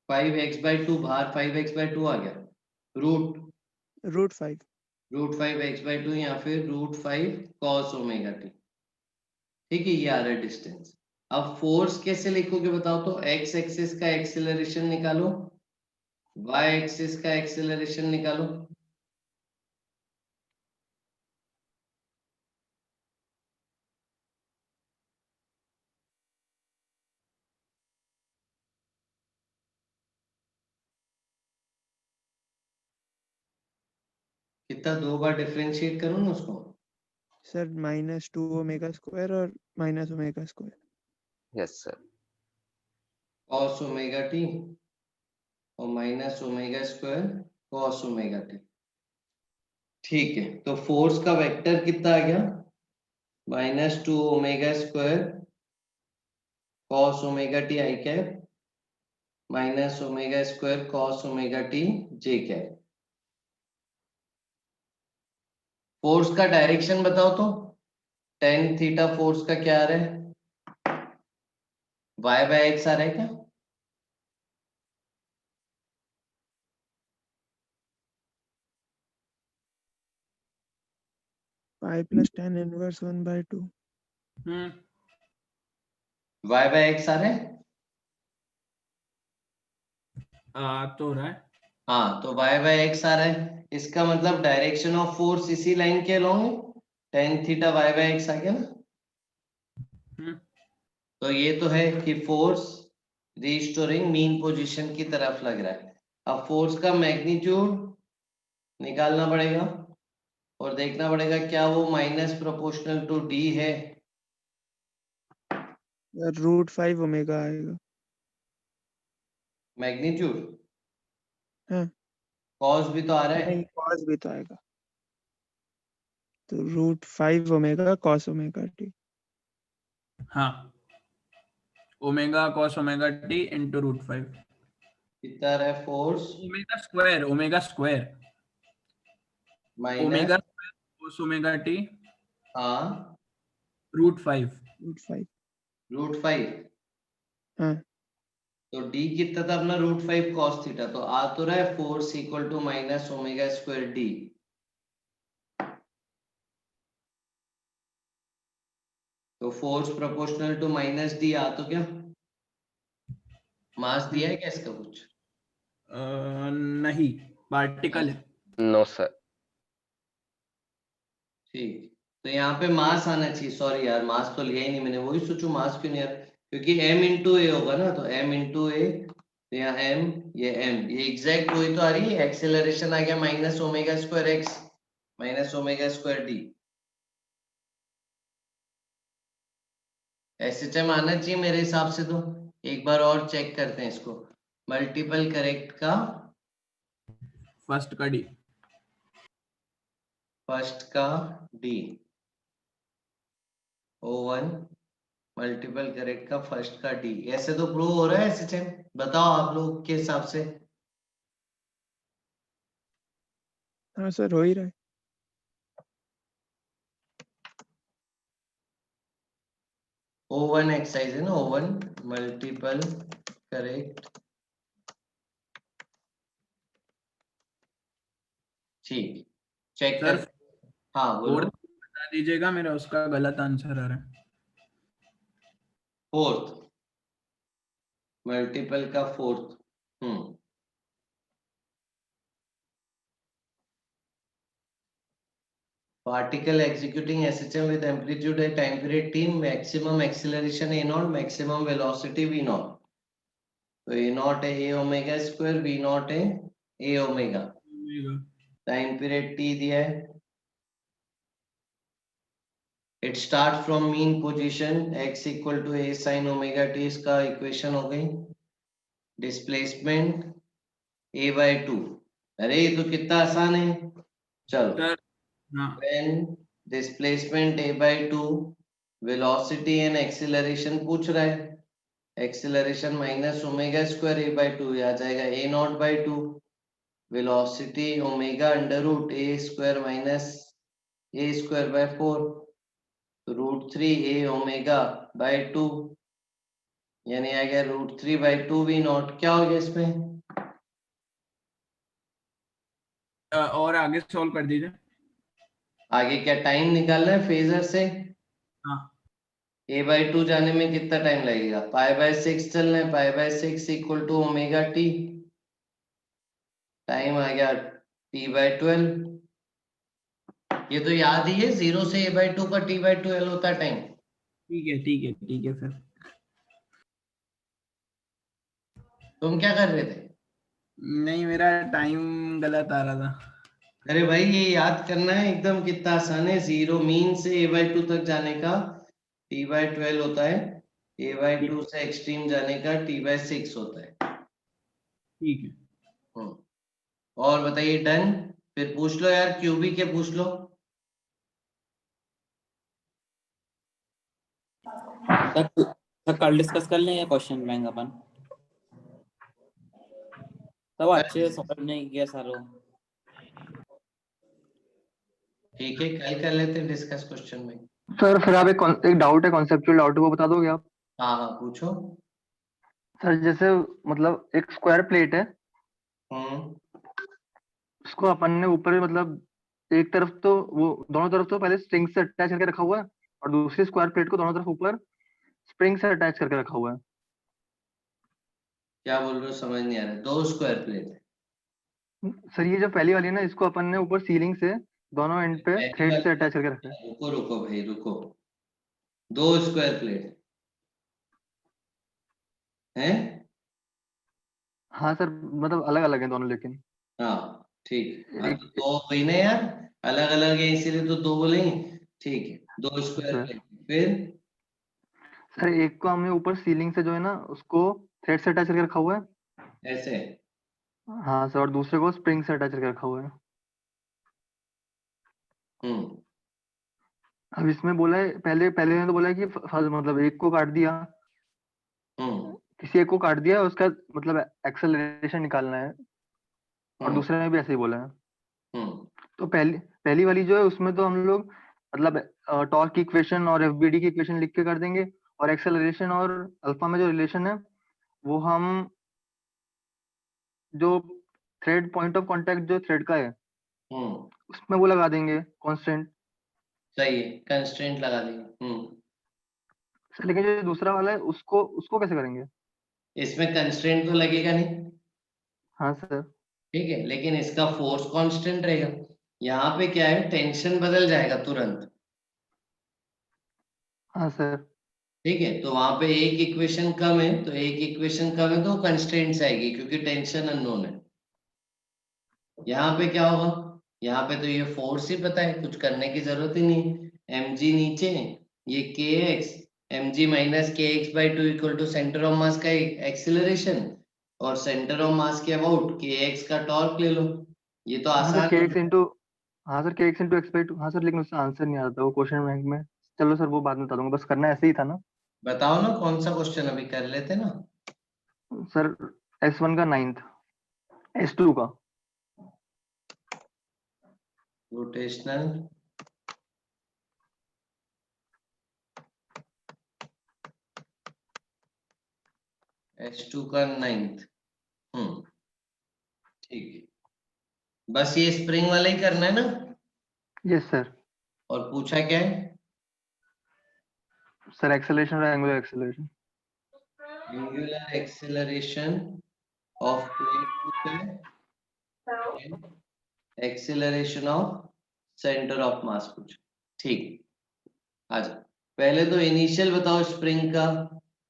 5x/2 बाहर, 5x/2 आ गया, रूट Root 5. रूट 5x/2 या फिर रूट 5 cos ओमेगा टी। ठीक है, ये आ रहा है डिस्टेंस। अब फोर्स कैसे लिखोगे बताओ तो? x एक्सिस का एक्सेलरेशन निकालो, y एक्सिस का एक्सेलरेशन निकालो। कितना, दो बार डिफरेंशिएट करो ना उसको। Sir, minus 2 omega square और minus omega square. Yes sir. cos omega T और minus omega square cos omega T. ठीक है, तो फोर्स का वेक्टर कितना आ गया? -2 omega square cos omega T I cap minus omega square cos omega T J cap. Force का डायरेक्शन बताओ तो? tan थीटा फोर्स का क्या आ रहा है? y/x आ रहा है क्या? Pi plus tan inverse 1 by 2. y/x आ रहा है? तो रहा है। हाँ, तो y/x आ रहा है, इसका मतलब डायरेक्शन ऑफ फोर्स इसी लाइन के अलोंग है। tan थीटा y/x आ गया ना। तो ये तो है कि फोर्स रिस्टोरिंग मीन पोजीशन की तरफ लग रहा है। अब फोर्स का मैग्नीट्यूड निकालना पड़ेगा और देखना पड़ेगा क्या वो माइनस प्रोपोर्शनल टू d है। Root 5 omega आएगा. मैग्नीट्यूड हाँ. cos भी तो आ रहा है। नहीं, cos भी तो आएगा. तो root 5 omega cos omega t. हाँ omega cos omega T into √5 कितना रहा है force omega square omega minus cos omega T हाँ √5 √5 √5 हाँ तो d कितना था अपना √5 cos थीटा तो आ तो रहा है force equal to minus omega square D तो force proportional to minus D आ तो क्या मास दिया है क्या इसका कुछ नहीं पार्टिकल है नो सर। ठीक तो यहाँ पे मास आना चाहिए सॉरी यार मास तो लिया ही नहीं मैंने वही सोचू मास क्यों नहीं यार क्योंकि m इंटू ए होगा ना तो m इंटू ए यहाँ m ये m ये एग्जैक्ट वही तो आ रही है एक्सेलरेशन आ गया minus omega square x minus omega square D SHM आना चाहिए मेरे हिसाब से तो एक बार और चेक करते हैं इसको मल्टीपल करेक्ट का फर्स्ट का डी फर्स्ट का डी O1 मल्टीपल करेक्ट का फर्स्ट का डी ऐसे तो प्रूव हो रहा है एसएचएम बताओ आप लोग के हिसाब से हाँ सर हो ही रहा है O1 एक्सरसाइज है ना O1 मल्टीपल करेक्ट ठीक चेक सर कर हाँ बोलो फोर्थ बता दीजिएगा मेरा उसका गलत आंसर आ रहा है फोर्थ मल्टीपल का fourth particle executing SHM with amplitude at time period t maximum acceleration a naught maximum velocity v naught तो a naught है a omega square v naught है a omega time period t दिया है it start from mean position x equal to a sin omega t इसका इक्वेशन हो गई डिस्प्लेसमेंट a by 2 अरे ये तो कितना आसान है चलो सर हाँ when displacement a by 2 velocity and acceleration पूछ रहा है acceleration minus omega square a by 2 आ जाएगा a not by 2 velocity omega under root a square minus a square by 4 तो √3 a ओमेगा by 2 यानी आ गया √3 by 2 v नॉट क्या हो गया इसमें और आगे सॉल्व कर दीजिए आगे क्या टाइम निकालना है फेजर से हाँ a by 2 जाने में कितना टाइम लगेगा पाई बाय 6 चलना है pi by 6 equal to omega T time आ गया t by 12 ये तो याद ही है 0 से a by 2 का t by 12 होता है टाइम ठीक है सर तुम क्या कर रहे थे नहीं मेरा टाइम गलत आ रहा था अरे भाई ये याद करना है एकदम कितना आसान है 0 मीन से a by 2 तक जाने का t by 12 होता है a by 2 से एक्सट्रीम जाने का t by 6 होता है ठीक है और बताइए डन फिर पूछ लो यार क्यूबी के पूछ लो सर कल डिस्कस कर लेंगे क्वेश्चन बैंक अपन तब अच्छे से समझ नहीं गया सारों ठीक है कल कर लेते हैं डिस्कस क्वेश्चन में सर फिर आप एक डाउट है, कॉन्सेप्चुअल डाउट है, वो बता दोगे आप? हाँ पूछो सर जैसे मतलब एक स्क्वायर प्लेट है, उसको अपन ने ऊपर मतलब एक तरफ तो वो दोनों तरफ तो पहले स्ट्रिंग से अटैच करके रखा हुआ है और दूसरी स्क्वायर प्लेट को दोनों तरफ ऊपर स्प्रिंग से अटैच करके रखा हुआ है। क्या बोल रहे हो समझ नहीं आ रहा दो स्क्वायर प्लेट है सर ये जो पहली वाली है ना, इसको अपन ने ऊपर सीलिंग से दोनों एंड पे पहली थ्रेड से वाली- अटैच करके रखा है। रुको रुको भाई रुको दो स्क्वायर प्लेट है हाँ सर, मतलब अलग अलग है दोनों, लेकिन हाँ ठीक हाँ, तो दो हुई ना यार अलग अलग है इसीलिए तो दो बोलेंगे ठीक है दो स्क्वायर प्लेट फिर सर एक को हमने ऊपर सीलिंग से जो है ना उसको थ्रेड से अटैच करके रखा हुआ है। ऐसे हाँ सर, और दूसरे को स्प्रिंग से अटैच करके रखा हुआ है। अब इसमें बोला है पहले पहले ने तो बोला है कि मतलब एक को काट दिया किसी एक को काट दिया, उसका मतलब एक्सेलरेशन निकालना है, और दूसरे में भी ऐसे ही बोला है। तो पहली पहली वाली जो है उसमें तो हम लोग मतलब टॉर्क की इक्वेशन और एफबीडी की इक्वेशन लिख के कर देंगे, और एक्सेलरेशन और अल्फा में जो रिलेशन है वो हम जो थ्रेड पॉइंट ऑफ कांटेक्ट जो थ्रेड का है उसमें वो लगा देंगे कांस्टेंट। सही है, कंस्ट्रेंट लगा देंगे। लेकिन जो दूसरा वाला है उसको उसको कैसे करेंगे? इसमें कंस्ट्रेंट तो लगेगा नहीं, हाँ सर। ठीक है, लेकिन इसका फोर्स कांस्टेंट रहेगा। यहाँ पे क्या है, टेंशन बदल जाएगा तुरंत, हाँ सर। ठीक है। तो वहां पे एक इक्वेशन कम है, तो एक इक्वेशन कम है तो कंस्ट्रेंट्स आएगी क्योंकि टेंशन अननोन है। यहाँ पे क्या होगा, यहाँ पे तो ये फोर्स ही पता है, कुछ करने की जरूरत ही नहीं है। mg नीचे, ये kx, mg minus kx by two equal to centre of mass का एक्सिलरेशन, और सेंटर ऑफ मास के अबाउट kx का टॉर्क ले लो। ये तो हाँ सर आसान के है। एक्स इंटू हाँ सर के x into x by two. हाँ सर, लेकिन उसका आंसर नहीं आता वो क्वेश्चन बैंक में। चलो सर वो बाद में बता दूंगा, बस करना ऐसे ही था ना बताओ ना कौन सा क्वेश्चन, अभी कर लेते ना। सर। S1 का 9th, S2 का रोटेशनल S2 का 9th, ठीक है। बस ये स्प्रिंग वाला ही करना है ना, यस सर। और पूछा क्या है? सर एक्सेलरेशन और angular acceleration. Angular acceleration of plate to plate, acceleration of centre of mass पूछा, ठीक। अच्छा, पहले तो इनिशियल बताओ स्प्रिंग का,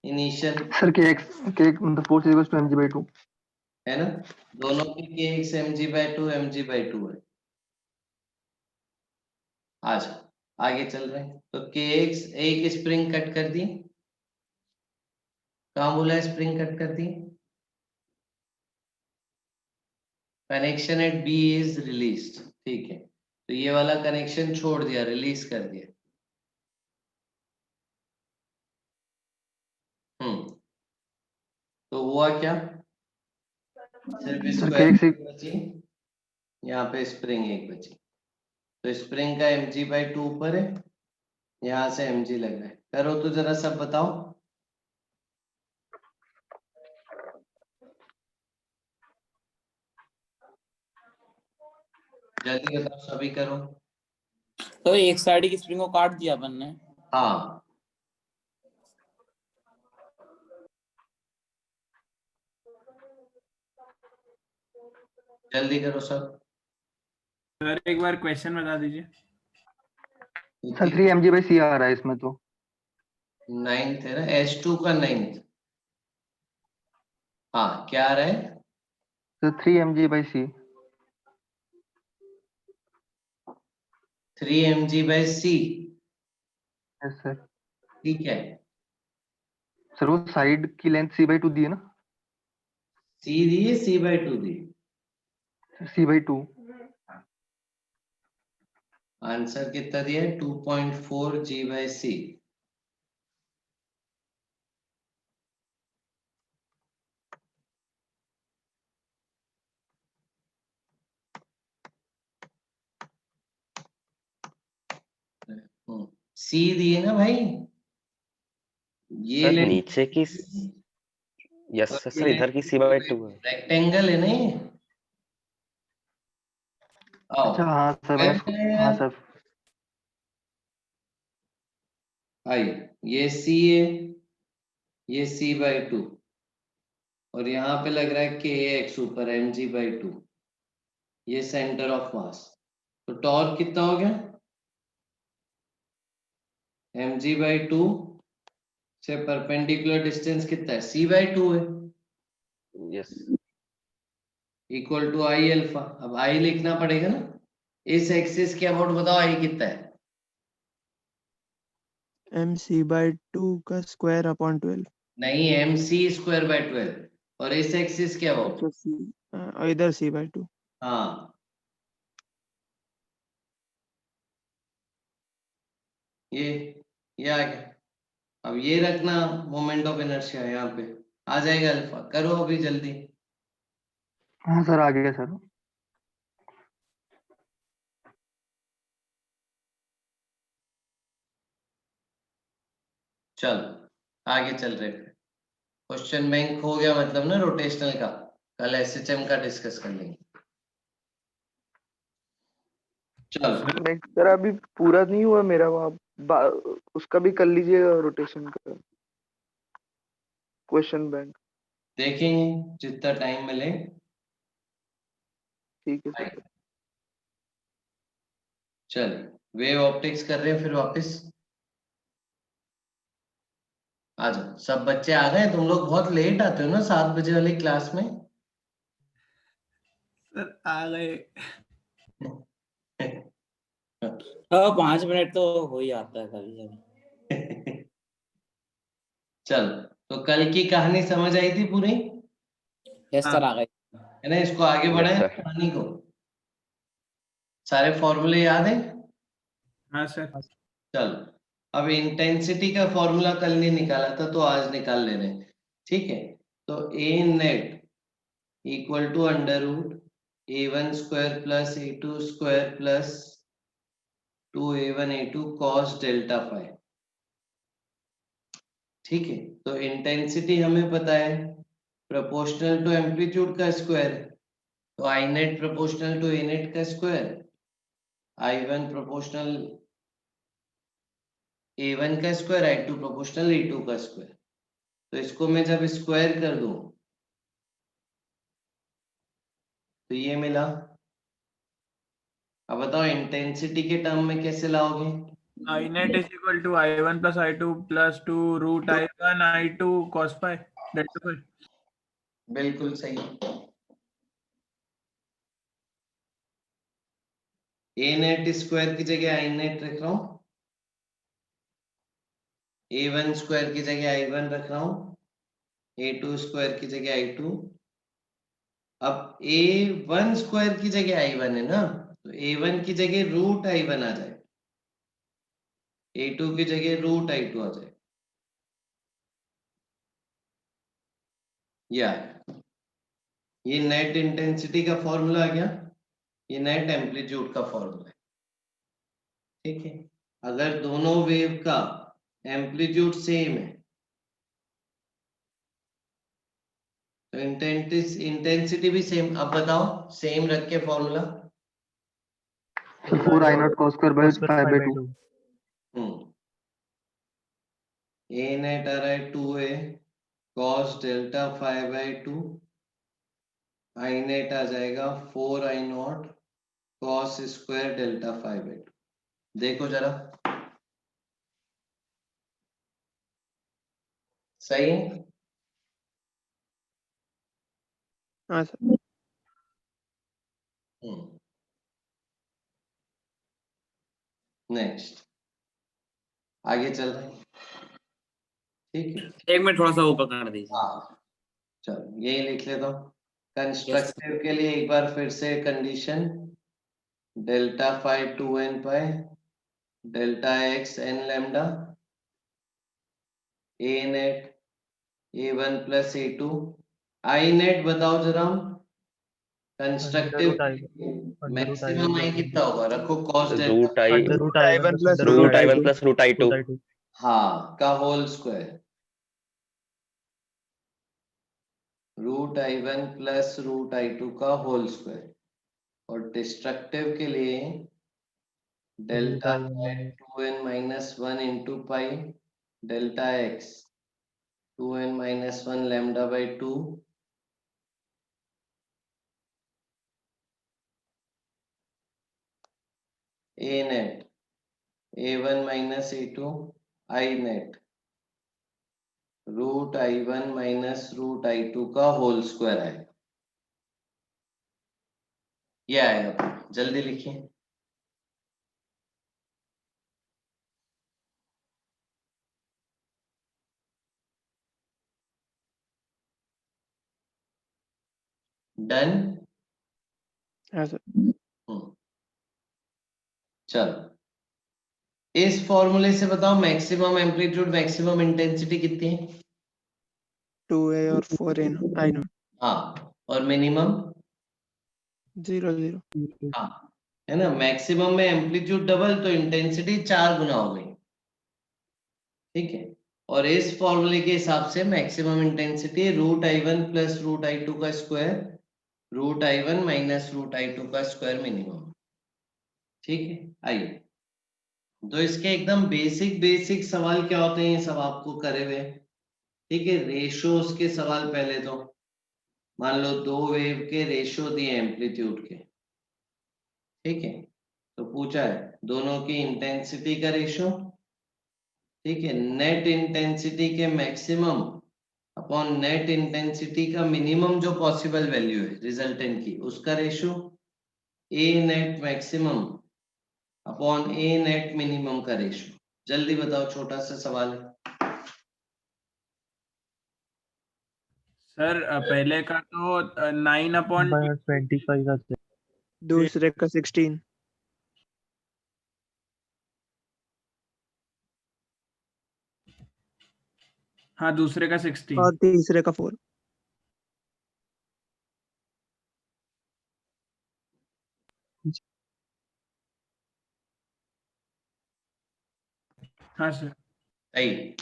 इनिशियल सर के एक्स मतलब फोर्स इक्वल्स टू mg/2। है ना, दोनों की kx mg/2 है। अच्छा, आगे चल रहे हैं, तो kx एक स्प्रिंग कट कर दी, कहाँ बोला है स्प्रिंग कट कर दी? Connection at B is released, ठीक है, तो ये वाला कनेक्शन छोड़ दिया, रिलीज कर दिया। तो हुआ क्या, सिर्फ सर के स्क्वायर एक्स बची, यहाँ पे स्प्रिंग एक बची, तो स्प्रिंग का mg/2 ऊपर है, यहाँ से mg लग रहा है। करो तो जरा सब बताओ, जल्दी बताओ, सभी करो। तो एक साइड की स्प्रिंग को काट दिया अपन ने। हाँ, जल्दी करो सब। सर एक बार क्वेश्चन बता दीजिए। सर 3 mg/c आ रहा है इसमें तो। 9th है ना, S2 का 9th, हाँ क्या आ रहा है? Sir 3 mg/c। 3 mg/c, yes sir. ठीक है। सर वो साइड की लेंथ c/2 दी है ना? c दी है, c/2 दी, c/2। आंसर कितना दिया है? 2.4 g/c। c दी है ना भाई, ये सर ले, नीचे की यस और सर, इधर की c/2 है। रेक्टेंगल है ना ये। आओ, अच्छा हाँ सर, मैंने उसको हाँ सर। आई, ये c है, ये c/2, और यहाँ पे लग रहा है kx ऊपर mg/2, ये सेंटर ऑफ मास, तो टॉर्क कितना हो गया? mg/2 से परपेंडिकुलर डिस्टेंस कितना है? c/2 है, yes equal to I alpha. अब आई लिखना पड़ेगा ना, इस एक्सिस के अबाउट बताओ आई कितना है? mc/2 का स्क्वायर अपॉन 12। नहीं, mc²/12, और इस एक्सिस के अबाउट, अच्छा c, और इधर c/2। हाँ, ये आ गया। अब ये रखना मोमेंट ऑफ इनर्शिया, यहाँ पे आ जाएगा अल्फा। करो अभी जल्दी। हाँ सर, आ गया सर। चलो आगे चल रहे। क्वेश्चन बैंक हो गया मतलब ना रोटेशनल का, कल एसएचएम का डिस्कस कर लेंगे। चलो नहीं सर, अभी पूरा नहीं हुआ मेरा वहाँ, उसका भी कर लीजिएगा रोटेशन का क्वेश्चन बैंक। देखेंगे जितना टाइम मिले। ठीक है सर। चलिए वेव ऑप्टिक्स कर रहे हैं फिर वापस। आ जाओ सब बच्चे आ गए। तुम लोग बहुत लेट आते हो ना 7 बजे वाली क्लास में। सर आ गए। हाँ 5 मिनट तो हो ही आता है कभी कभी। चल तो कल की कहानी समझ आई थी पूरी, यस सर आ गए। है ना? इसको आगे यस बढ़ाएं सर। कहानी को। सारे फॉर्मूले याद है? हाँ सर। चल अब इंटेंसिटी का फॉर्मूला कल नहीं निकाला था तो आज निकाल ले रहे हैं, ठीक है? तो A net equal to under root a1 square plus a2 square plus 2a1 a2 cos delta phi. ठीक है, तो इंटेंसिटी हमें पता है प्रोपोर्शनल टू एम्पलीट्यूड का स्क्वायर, तो I net proportional to A net का स्क्वायर, I1 प्रोपोर्शनल A1 का स्क्वायर, I2 प्रोपोर्शनल A2 का स्क्वायर। तो इसको मैं जब स्क्वायर कर दूं तो ये मिला। अब बताओ इंटेंसिटी के टर्म में कैसे लाओगे? I net is equal to I1 plus I2 plus 2 root I1 I2 cos phi delta phi. बिल्कुल सही। ए नेट स्क्वायर की जगह आई नेट रख रहा हूं, A1 स्क्वायर की जगह I1 रख रहा हूं, A2 स्क्वायर की जगह I2। अब A1 स्क्वायर की जगह I1 है ना, तो A1 की जगह रूट I1 आ जाए, A2 की जगह रूट I2 आ जाए। ये नेट इंटेंसिटी का फॉर्मूला आ गया, ये नेट एम्पलीट्यूड का फॉर्मूला है। ठीक है, अगर दोनों वेव का एम्पलीट्यूड सेम है तो इंटेंसिटी भी सेम। अब बताओ सेम रख के formula. Sir 4I0 cos square by 5/2। A net आ रहा है 2a cos delta 5/2, I net आ जाएगा 4I0 cos स्क्वायर डेल्टा 5/2। देखो जरा सही है? हाँ सर। नेक्स्ट आगे चल रहे हैं, ठीक है? 1 मिनट थोड़ा सा ऊपर कर दीजिए। हाँ चलो यही लिख लेता हूँ। कंस्ट्रक्टिव के लिए एक बार फिर से condition, delta phi 2n pi delta x n lambda, a net a1 plus a2, I net बताओ जरा। कंस्ट्रक्टिव मैक्सिमम आई कितना होगा? रखो cos root delta I root I1 plus root I1 plus root I2। हाँ का whole square, root I1 plus root I2 का होल स्क्वायर। और डिस्ट्रक्टिव के लिए delta 2n minus 1 into pi delta x 2n minus 1 lambda by 2 a net a1 minus a2 I net root I1 minus root I2 का होल स्क्वायर आएगा। ये आएगा, जल्दी लिखिए। डन। हाँ सर। चलो इस फॉर्मूले से बताओ मैक्सिमम एम्पलीट्यूड मैक्सिमम इंटेंसिटी कितनी है? 2a और 4a I know. हाँ, और मिनिमम 0 0. हाँ, है ना। मैक्सिमम में एम्पलीट्यूड डबल तो इंटेंसिटी 4 गुना हो गई, ठीक है। और इस फॉर्मूले के हिसाब से maximum intensity √I1 plus √I2 का स्क्वायर √I1 माइनस √I2 का स्क्वायर मिनिमम, ठीक है। आइए, तो इसके एकदम बेसिक सवाल क्या होते हैं, ये सब आपको करे हुए, ठीक है। रेशोस के सवाल पहले तो मान लो दो वेव के रेशो दिए एम्पलीट्यूड के, ठीक है। तो पूछा है दोनों की इंटेंसिटी का रेशो, ठीक है। नेट इंटेंसिटी के मैक्सिमम अपॉन नेट इंटेंसिटी का मिनिमम जो पॉसिबल वैल्यू है रिजल्टेंट की, उसका रेशो। ए नेट मैक्सिमम अपॉन ए नेट मिनिमम का रेशो। जल्दी बताओ, छोटा सा सवाल है। सर पहले का तो 9/25 का था। दूसरे का 16. हाँ, दूसरे का 16 और तीसरे का 4. हाँ सर। सही,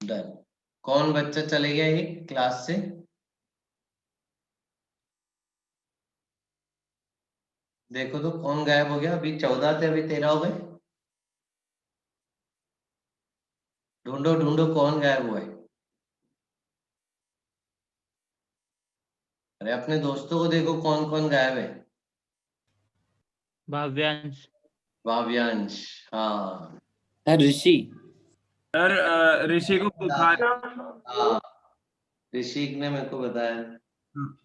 डन। कौन बच्चा चले गया ये क्लास से? देखो तो कौन गायब हो गया। अभी 14 थे, अभी 13 हो गए। ढूंढो ढूंढो कौन गायब हुआ है। अरे अपने दोस्तों को देखो कौन कौन गायब है। भाव्यांश। भाव्यांश, हाँ। ऋषि। सर ऋषि को बुखार। हाँ, ऋषिक ने मेरे को बताया। हाँ।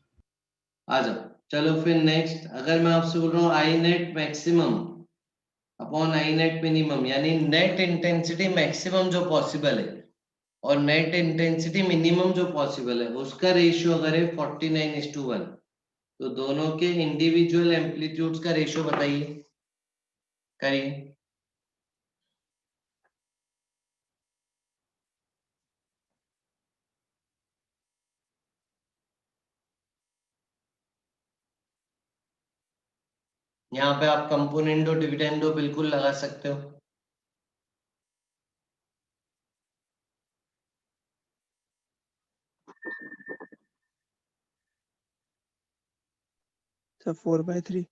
आ जाओ, चलो फिर नेक्स्ट। अगर मैं आपसे बोल रहा हूँ I net maximum upon I net minimum, यानी नेट इंटेंसिटी मैक्सिमम जो पॉसिबल है और नेट इंटेंसिटी मिनिमम जो पॉसिबल है, उसका रेशियो अगर है 49:1, तो दोनों के इंडिविजुअल एम्पलीट्यूड्स का रेशियो बताइए, करिए। यहाँ पे आप कंपोनेंडो डिविडेंडो बिल्कुल लगा सकते हो। So 4/3.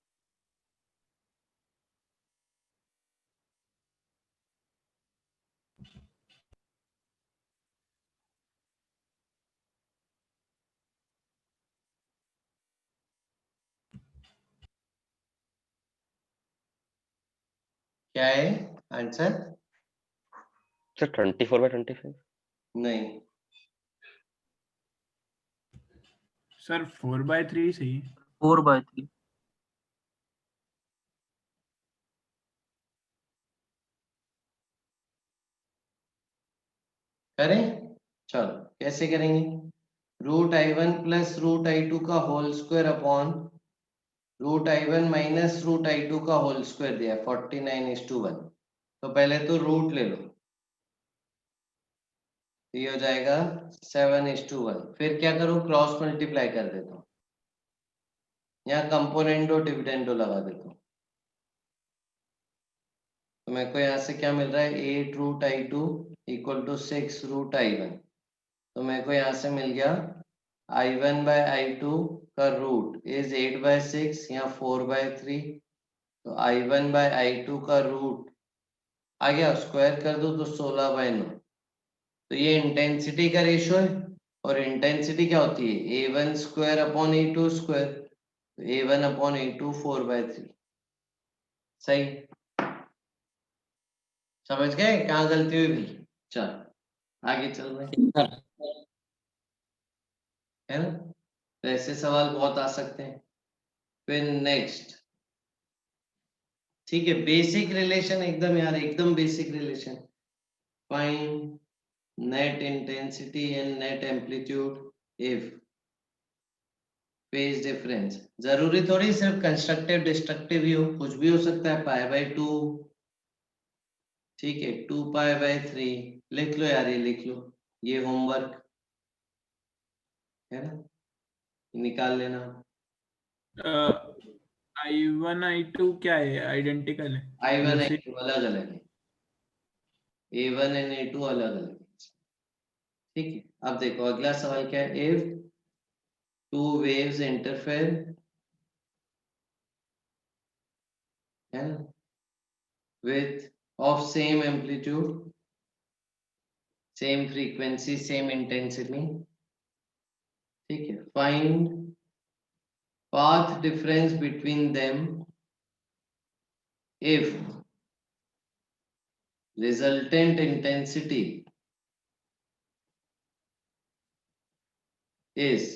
क्या है आंसर? सर 24/25। नहीं, सर 4/3 सही है। 4/3। करें? चलो कैसे करेंगे। √I1 प्लस √I2 का whole square upon √I1 minus √I2 का होल स्क्वायर दिया 49:1। तो पहले तो रूट ले लो, ये हो जाएगा 7:1। फिर क्या करूं, क्रॉस मल्टीप्लाई कर देता हूं, यहाँ कंपोनेंडो डिविडेंडो लगा देता हूं। तो मेरे को यहाँ से क्या मिल रहा है, 8√I2 इक्वल टू 6√I1। तो मेरे को यहाँ से मिल गया I1/I2 का रूट इज 8/6 या 4/3। तो I1/I2 का रूट आ गया, स्क्वायर कर दो तो 16/9। तो ये इंटेंसिटी का रेशियो है, और इंटेंसिटी क्या होती है, A1 square upon A2 square. तो A1 अपॉन A2 4/3। सही, समझ गए कहाँ गलती हुई भी। चल आगे चल रहे है ना। तो ऐसे सवाल बहुत आ सकते हैं। फिर नेक्स्ट, ठीक है, बेसिक रिलेशन एकदम यार, एकदम basic relation. Find net intensity and net amplitude if phase difference जरूरी थोड़ी सिर्फ कंस्ट्रक्टिव डिस्ट्रक्टिव ही हो, कुछ भी हो सकता है। π/2 ठीक है, 2π/3 लिख लो यार, ये लिख लो, ये होमवर्क है ना, निकाल लेना। I1 I2 क्या है, आइडेंटिकल है? I1 मतलब I2 अलग अलग है, A1 और A2 अलग अलग है। ठीक है, अब देखो अगला सवाल क्या है। इफ टू वेव्स इंटरफेयर, है ना, with of same amplitude, same frequency, same intensity, ठीक है, find path difference between them if resultant intensity is,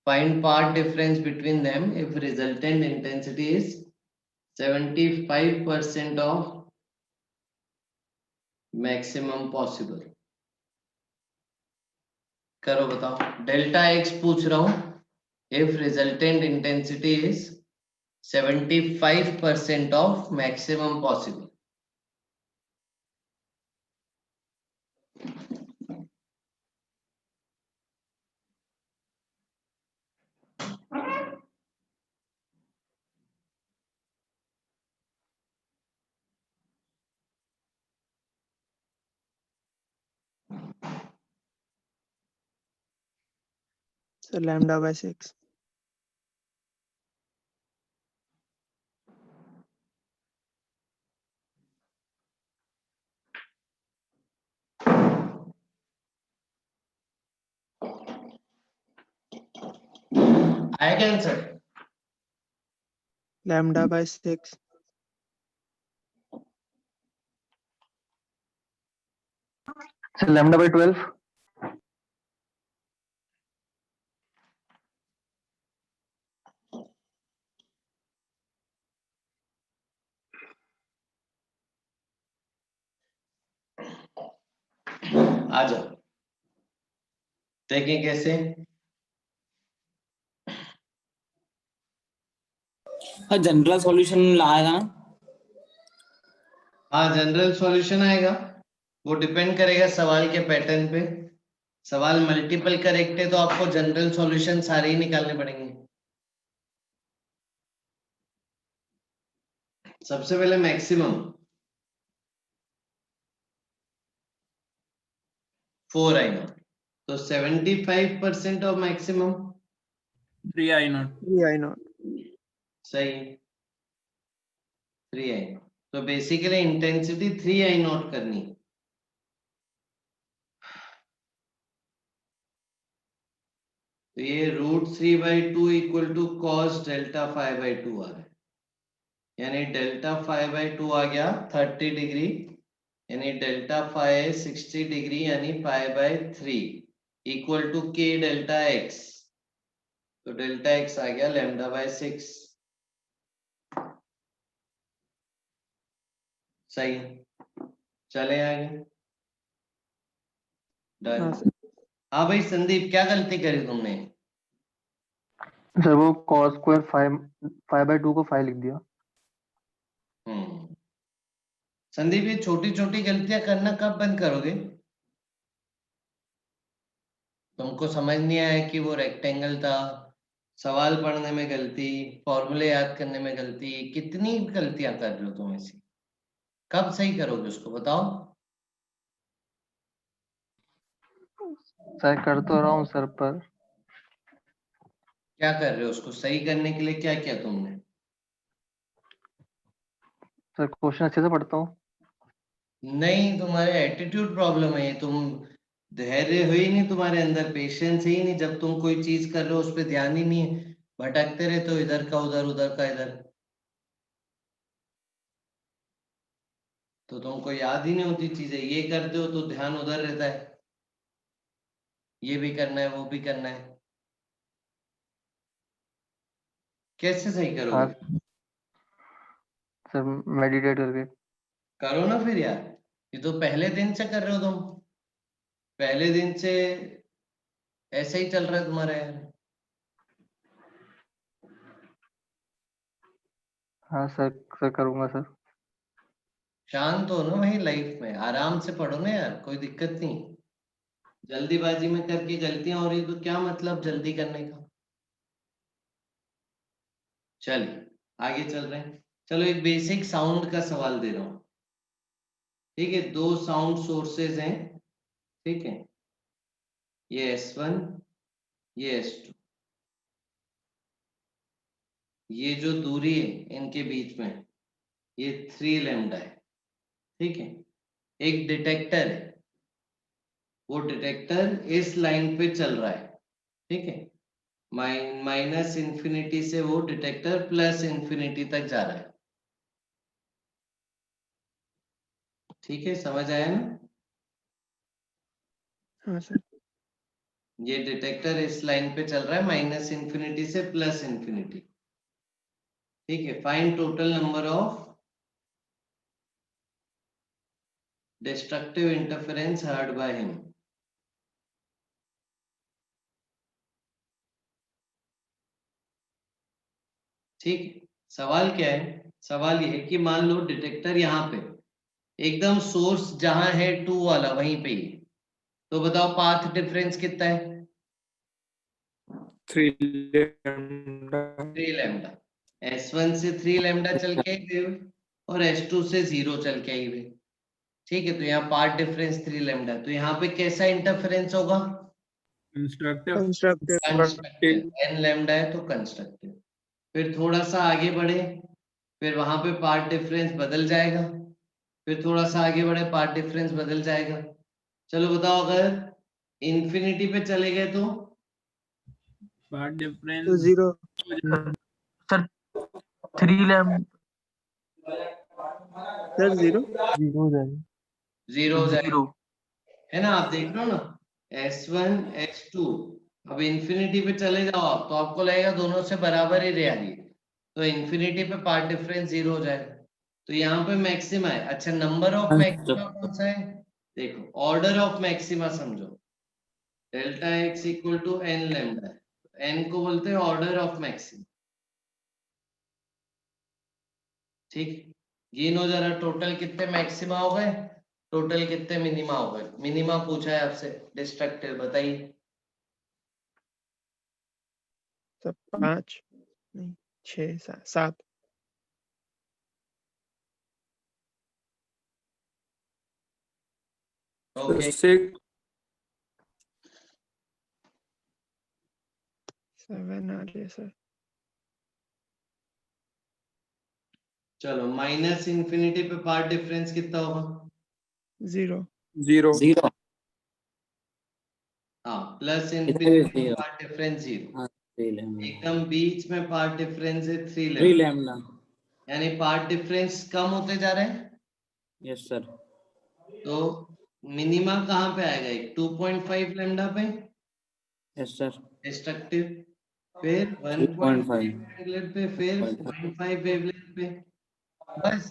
find path difference between them if resultant intensity is 75% of maximum possible। करो बताओ, डेल्टा एक्स पूछ रहा हूं, if resultant intensity is 75% of maximum possible। So λ/6. आया क्या आंसर? λ/6. λ/12। आ जाओ, देखें कैसे। जनरल सॉल्यूशन आएगा ना? हाँ, जनरल सॉल्यूशन आएगा, वो डिपेंड करेगा सवाल के पैटर्न पे। सवाल मल्टीपल करेक्ट है तो आपको जनरल सॉल्यूशन सारे ही निकालने पड़ेंगे। सबसे पहले मैक्सिमम 4I0, तो 75% ऑफ मैक्सिमम 3I0। 3I0. सही, 3I0, तो बेसिकली इंटेंसिटी 3I0 करनी। तो ये √3/2 इक्वल टू cos ΔΦ/2 आ रहा है, यानी ΔΦ/2 आ गया 30 डिग्री, यानी ΔΦ 60 डिग्री, यानी π/3 इक्वल टू k ΔX, तो ΔX आ गया λ/6। सही, चले आगे, डन। हाँ सर. हाँ भाई संदीप, क्या गलती करी तुमने? सर वो cos स्क्वायर 5/2 को 5 लिख दिया। संदीप, ये छोटी छोटी गलतियां करना कब बंद करोगे? तुमको समझ नहीं आया कि वो रेक्टेंगल था, सवाल पढ़ने में गलती, फॉर्मूले याद करने में गलती, कितनी गलतियां कर रहे हो तुम ऐसी? कब सही करोगे उसको बताओ। सर कर तो रहा हूँ सर, पर क्या कर रहे हो उसको सही करने के लिए, क्या किया तुमने? सर क्वेश्चन अच्छे से पढ़ता हूँ। नहीं, तुम्हारे एटीट्यूड प्रॉब्लम है, तुम धैर्य हो ही नहीं तुम्हारे अंदर, पेशेंस ही नहीं, जब तुम कोई चीज कर रहे हो उस पर ध्यान ही नहीं है, भटकते रहते हो इधर का उधर, उधर का इधर, तो तुमको याद ही नहीं होती चीजें, ये करते हो तो ध्यान उधर रहता है, ये भी करना है वो भी करना है, कैसे सही हाँ करोगे? सर, मेडिटेट करके। करो ना फिर यार, ये तो पहले दिन से कर रहे हो तुम, पहले दिन से ऐसे ही चल रहा है तुम्हारा यार। हाँ सर करूंगा सर। शांत हो ना भाई, लाइफ में आराम से पढ़ो ना यार, कोई दिक्कत नहीं। जल्दीबाजी में करके गलतियां हो रही तो क्या मतलब जल्दी करने का। चलिए आगे चल रहे हैं। चलो एक बेसिक साउंड का सवाल दे रहा हूं। ठीक है, दो साउंड सोर्सेज हैं। ठीक है, ये S1, ये S2। ये जो दूरी है इनके बीच में ये 3 लैम्डा है। ठीक है, एक डिटेक्टर है, वो डिटेक्टर इस लाइन पे चल रहा है। ठीक है, माइनस इंफिनिटी से वो डिटेक्टर प्लस इंफिनिटी तक जा रहा है। ठीक है, समझ आया ना? हाँ सर। ये डिटेक्टर इस लाइन पे चल रहा है माइनस इंफिनिटी से प्लस इंफिनिटी। ठीक है, find total number of destructive interference heard by him। ठीक, सवाल क्या है? सवाल ये है कि मान लो डिटेक्टर यहाँ पे एकदम सोर्स जहां है 2 वाला वहीं पे ही, तो बताओ पाथ डिफरेंस कितना है? 3 लैम्डा। 3 लैम्डा। S1 से 3 लैम्डा चल के आई वेव और S2 से 0 चल के आई वेव। ठीक है, तो यहाँ पाथ डिफरेंस 3 लैम्डा, तो यहाँ पे कैसा इंटरफेरेंस होगा? कंस्ट्रक्टिव। n लैम्डा है तो कंस्ट्रक्टिव। फिर थोड़ा सा आगे बढ़े, फिर वहां पे पार्ट डिफरेंस बदल जाएगा। फिर थोड़ा सा आगे बढ़े, पार्ट डिफरेंस बदल जाएगा। चलो बताओ, अगर इंफिनिटी पे चले गए तो पार्ट तो difference 0 sir 3 lambda sir 0 zero हो जाएगा। 0 हो जाएगा, 0 है ना? आप देख रहे हो ना, S1 S2। अब इंफिनिटी पे चले जाओ आप, तो आपको लगेगा दोनों से बराबर ही रहा है, तो इंफिनिटी पे पार्ट डिफरेंस 0 हो जाएगा। तो यहाँ पे मैक्सिमा है। अच्छा, नंबर ऑफ मैक्सिमा कौन सा है? देखो, ऑर्डर ऑफ मैक्सिमा समझो। Delta x equal to n lambda है, n को बोलते हैं ऑर्डर ऑफ मैक्सिमा। ठीक, गिनो जरा टोटल कितने मैक्सिमा हो गए, टोटल कितने मिनिमा हो गए। मिनिमा पूछा है आपसे डिस्ट्रक्टिव, बताइए। सर 5 नहीं 6 7 ओके, 7 आ गया सर। चलो माइनस इंफिनिटी पे पार्ट डिफरेंस कितना होगा? 0 0 हाँ, प्लस इधर भी इंफिनिटी पे 0 पार्ट डिफरेंस 0। हाँ 3 लैम्डा एकदम बीच में पार्ट डिफरेंस है 3 3 लैम्डा, लैम्डा यानी पार्ट डिफरेंस कम होते जा रहे हैं। यस सर तो मिनिमा कहाँ पे आएगा? एक 2.5 लैम्डा पे यस सर डिस्ट्रक्टिव, फिर 1.5 3.5 वेवलेंथ पे, फिर 0.5 वेवलेंथ पे। बस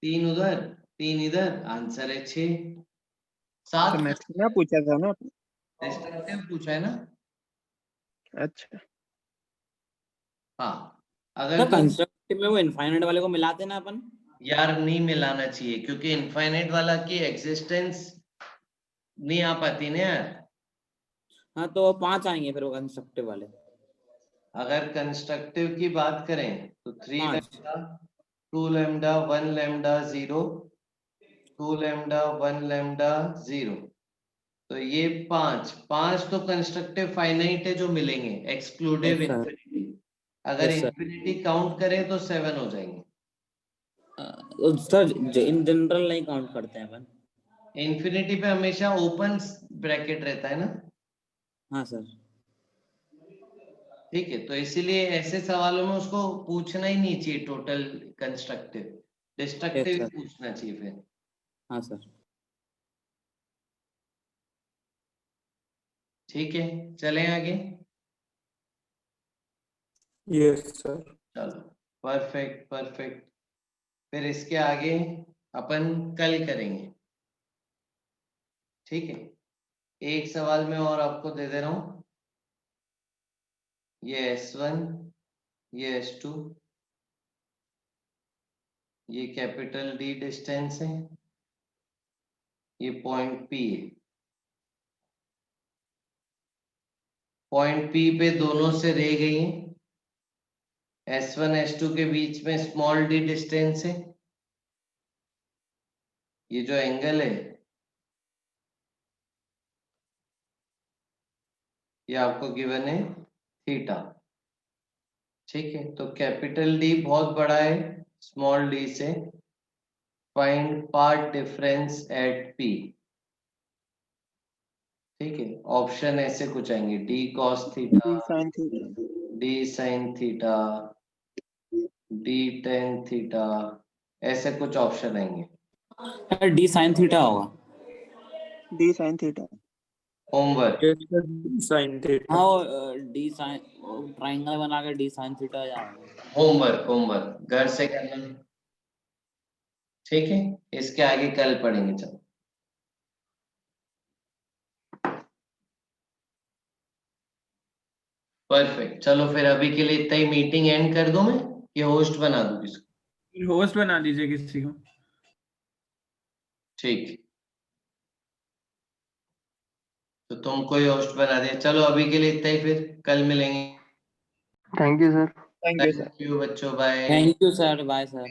3 उधर 3 इधर, आंसर है 6। तो 7 मैक्सिमा पूछा था ना आपने। डिस्ट्रक्टिव पूछा है ना? अच्छा हाँ, तो अगर तुम कंस्ट्रक्टिव में वो इनफाइनाइट वाले को मिलाते ना अपन। यार नहीं मिलाना चाहिए, क्योंकि इनफाइनाइट वाला की एग्जिस्टेंस नहीं आ पाती ना यार। हाँ तो 5 आएंगे फिर वो कंस्ट्रक्टिव वाले। अगर कंस्ट्रक्टिव की बात करें तो 3 5 lambda, 2 lambda, 1 lambda 0, 2 lambda 1 lambda 0। तो ये 5 तो कंस्ट्रक्टिव फाइनाइट है जो मिलेंगे, एक्सक्लूडिव यस सर इंफिनिटी। अगर यस सर इंफिनिटी काउंट करें तो 7 हो जाएंगे। सर इन जनरल नहीं काउंट करते हैं अपन। इंफिनिटी पे हमेशा ओपन ब्रैकेट रहता है ना। हाँ सर ठीक है, तो इसीलिए ऐसे सवालों में उसको पूछना ही नहीं चाहिए टोटल कंस्ट्रक्टिव, यस डिस्ट्रक्टिव ही सर पूछना चाहिए फिर। हाँ सर ठीक है, चलें आगे। Yes sir. चलो, परफेक्ट परफेक्ट। फिर इसके आगे अपन कल करेंगे। ठीक है, एक सवाल मैं और आपको दे दे रहा हूं। ये S1, ये S2, ये कैपिटल डी डिस्टेंस है, ये पॉइंट पी है। पॉइंट पी पे दोनों से रे गई है, S1 S2 के बीच में स्मॉल डी डिस्टेंस है। ये जो एंगल है ये आपको गिवन है थीटा, ठीक है। तो कैपिटल डी बहुत बड़ा है स्मॉल डी से, find path difference at P, ठीक है। ऑप्शन ऐसे कुछ आएंगे, D cos theta, D sin theta. D sine theta, D tan theta, ऐसे कुछ ऑप्शन आएंगे। डी साइन थीटा होगा। D sin theta. Homework, sine theta. हाँ वो डी साइन ट्राइंगल बना के डी साइन थीटा जाएगा। होमवर्क घर से करना, ठीक है। इसके आगे कल पढ़ेंगे। चलो परफेक्ट, चलो फिर अभी के लिए इतना ही। मीटिंग एंड कर दूं मैं, ये होस्ट बना दूं किसको? होस्ट बना दीजिए किसी को। ठीक, तो तुम कोई होस्ट बना दे। चलो अभी के लिए इतना ही, फिर कल मिलेंगे। Thank you sir. Thank you, sir. Thank you बच्चों, bye. Thank you sir, bye sir.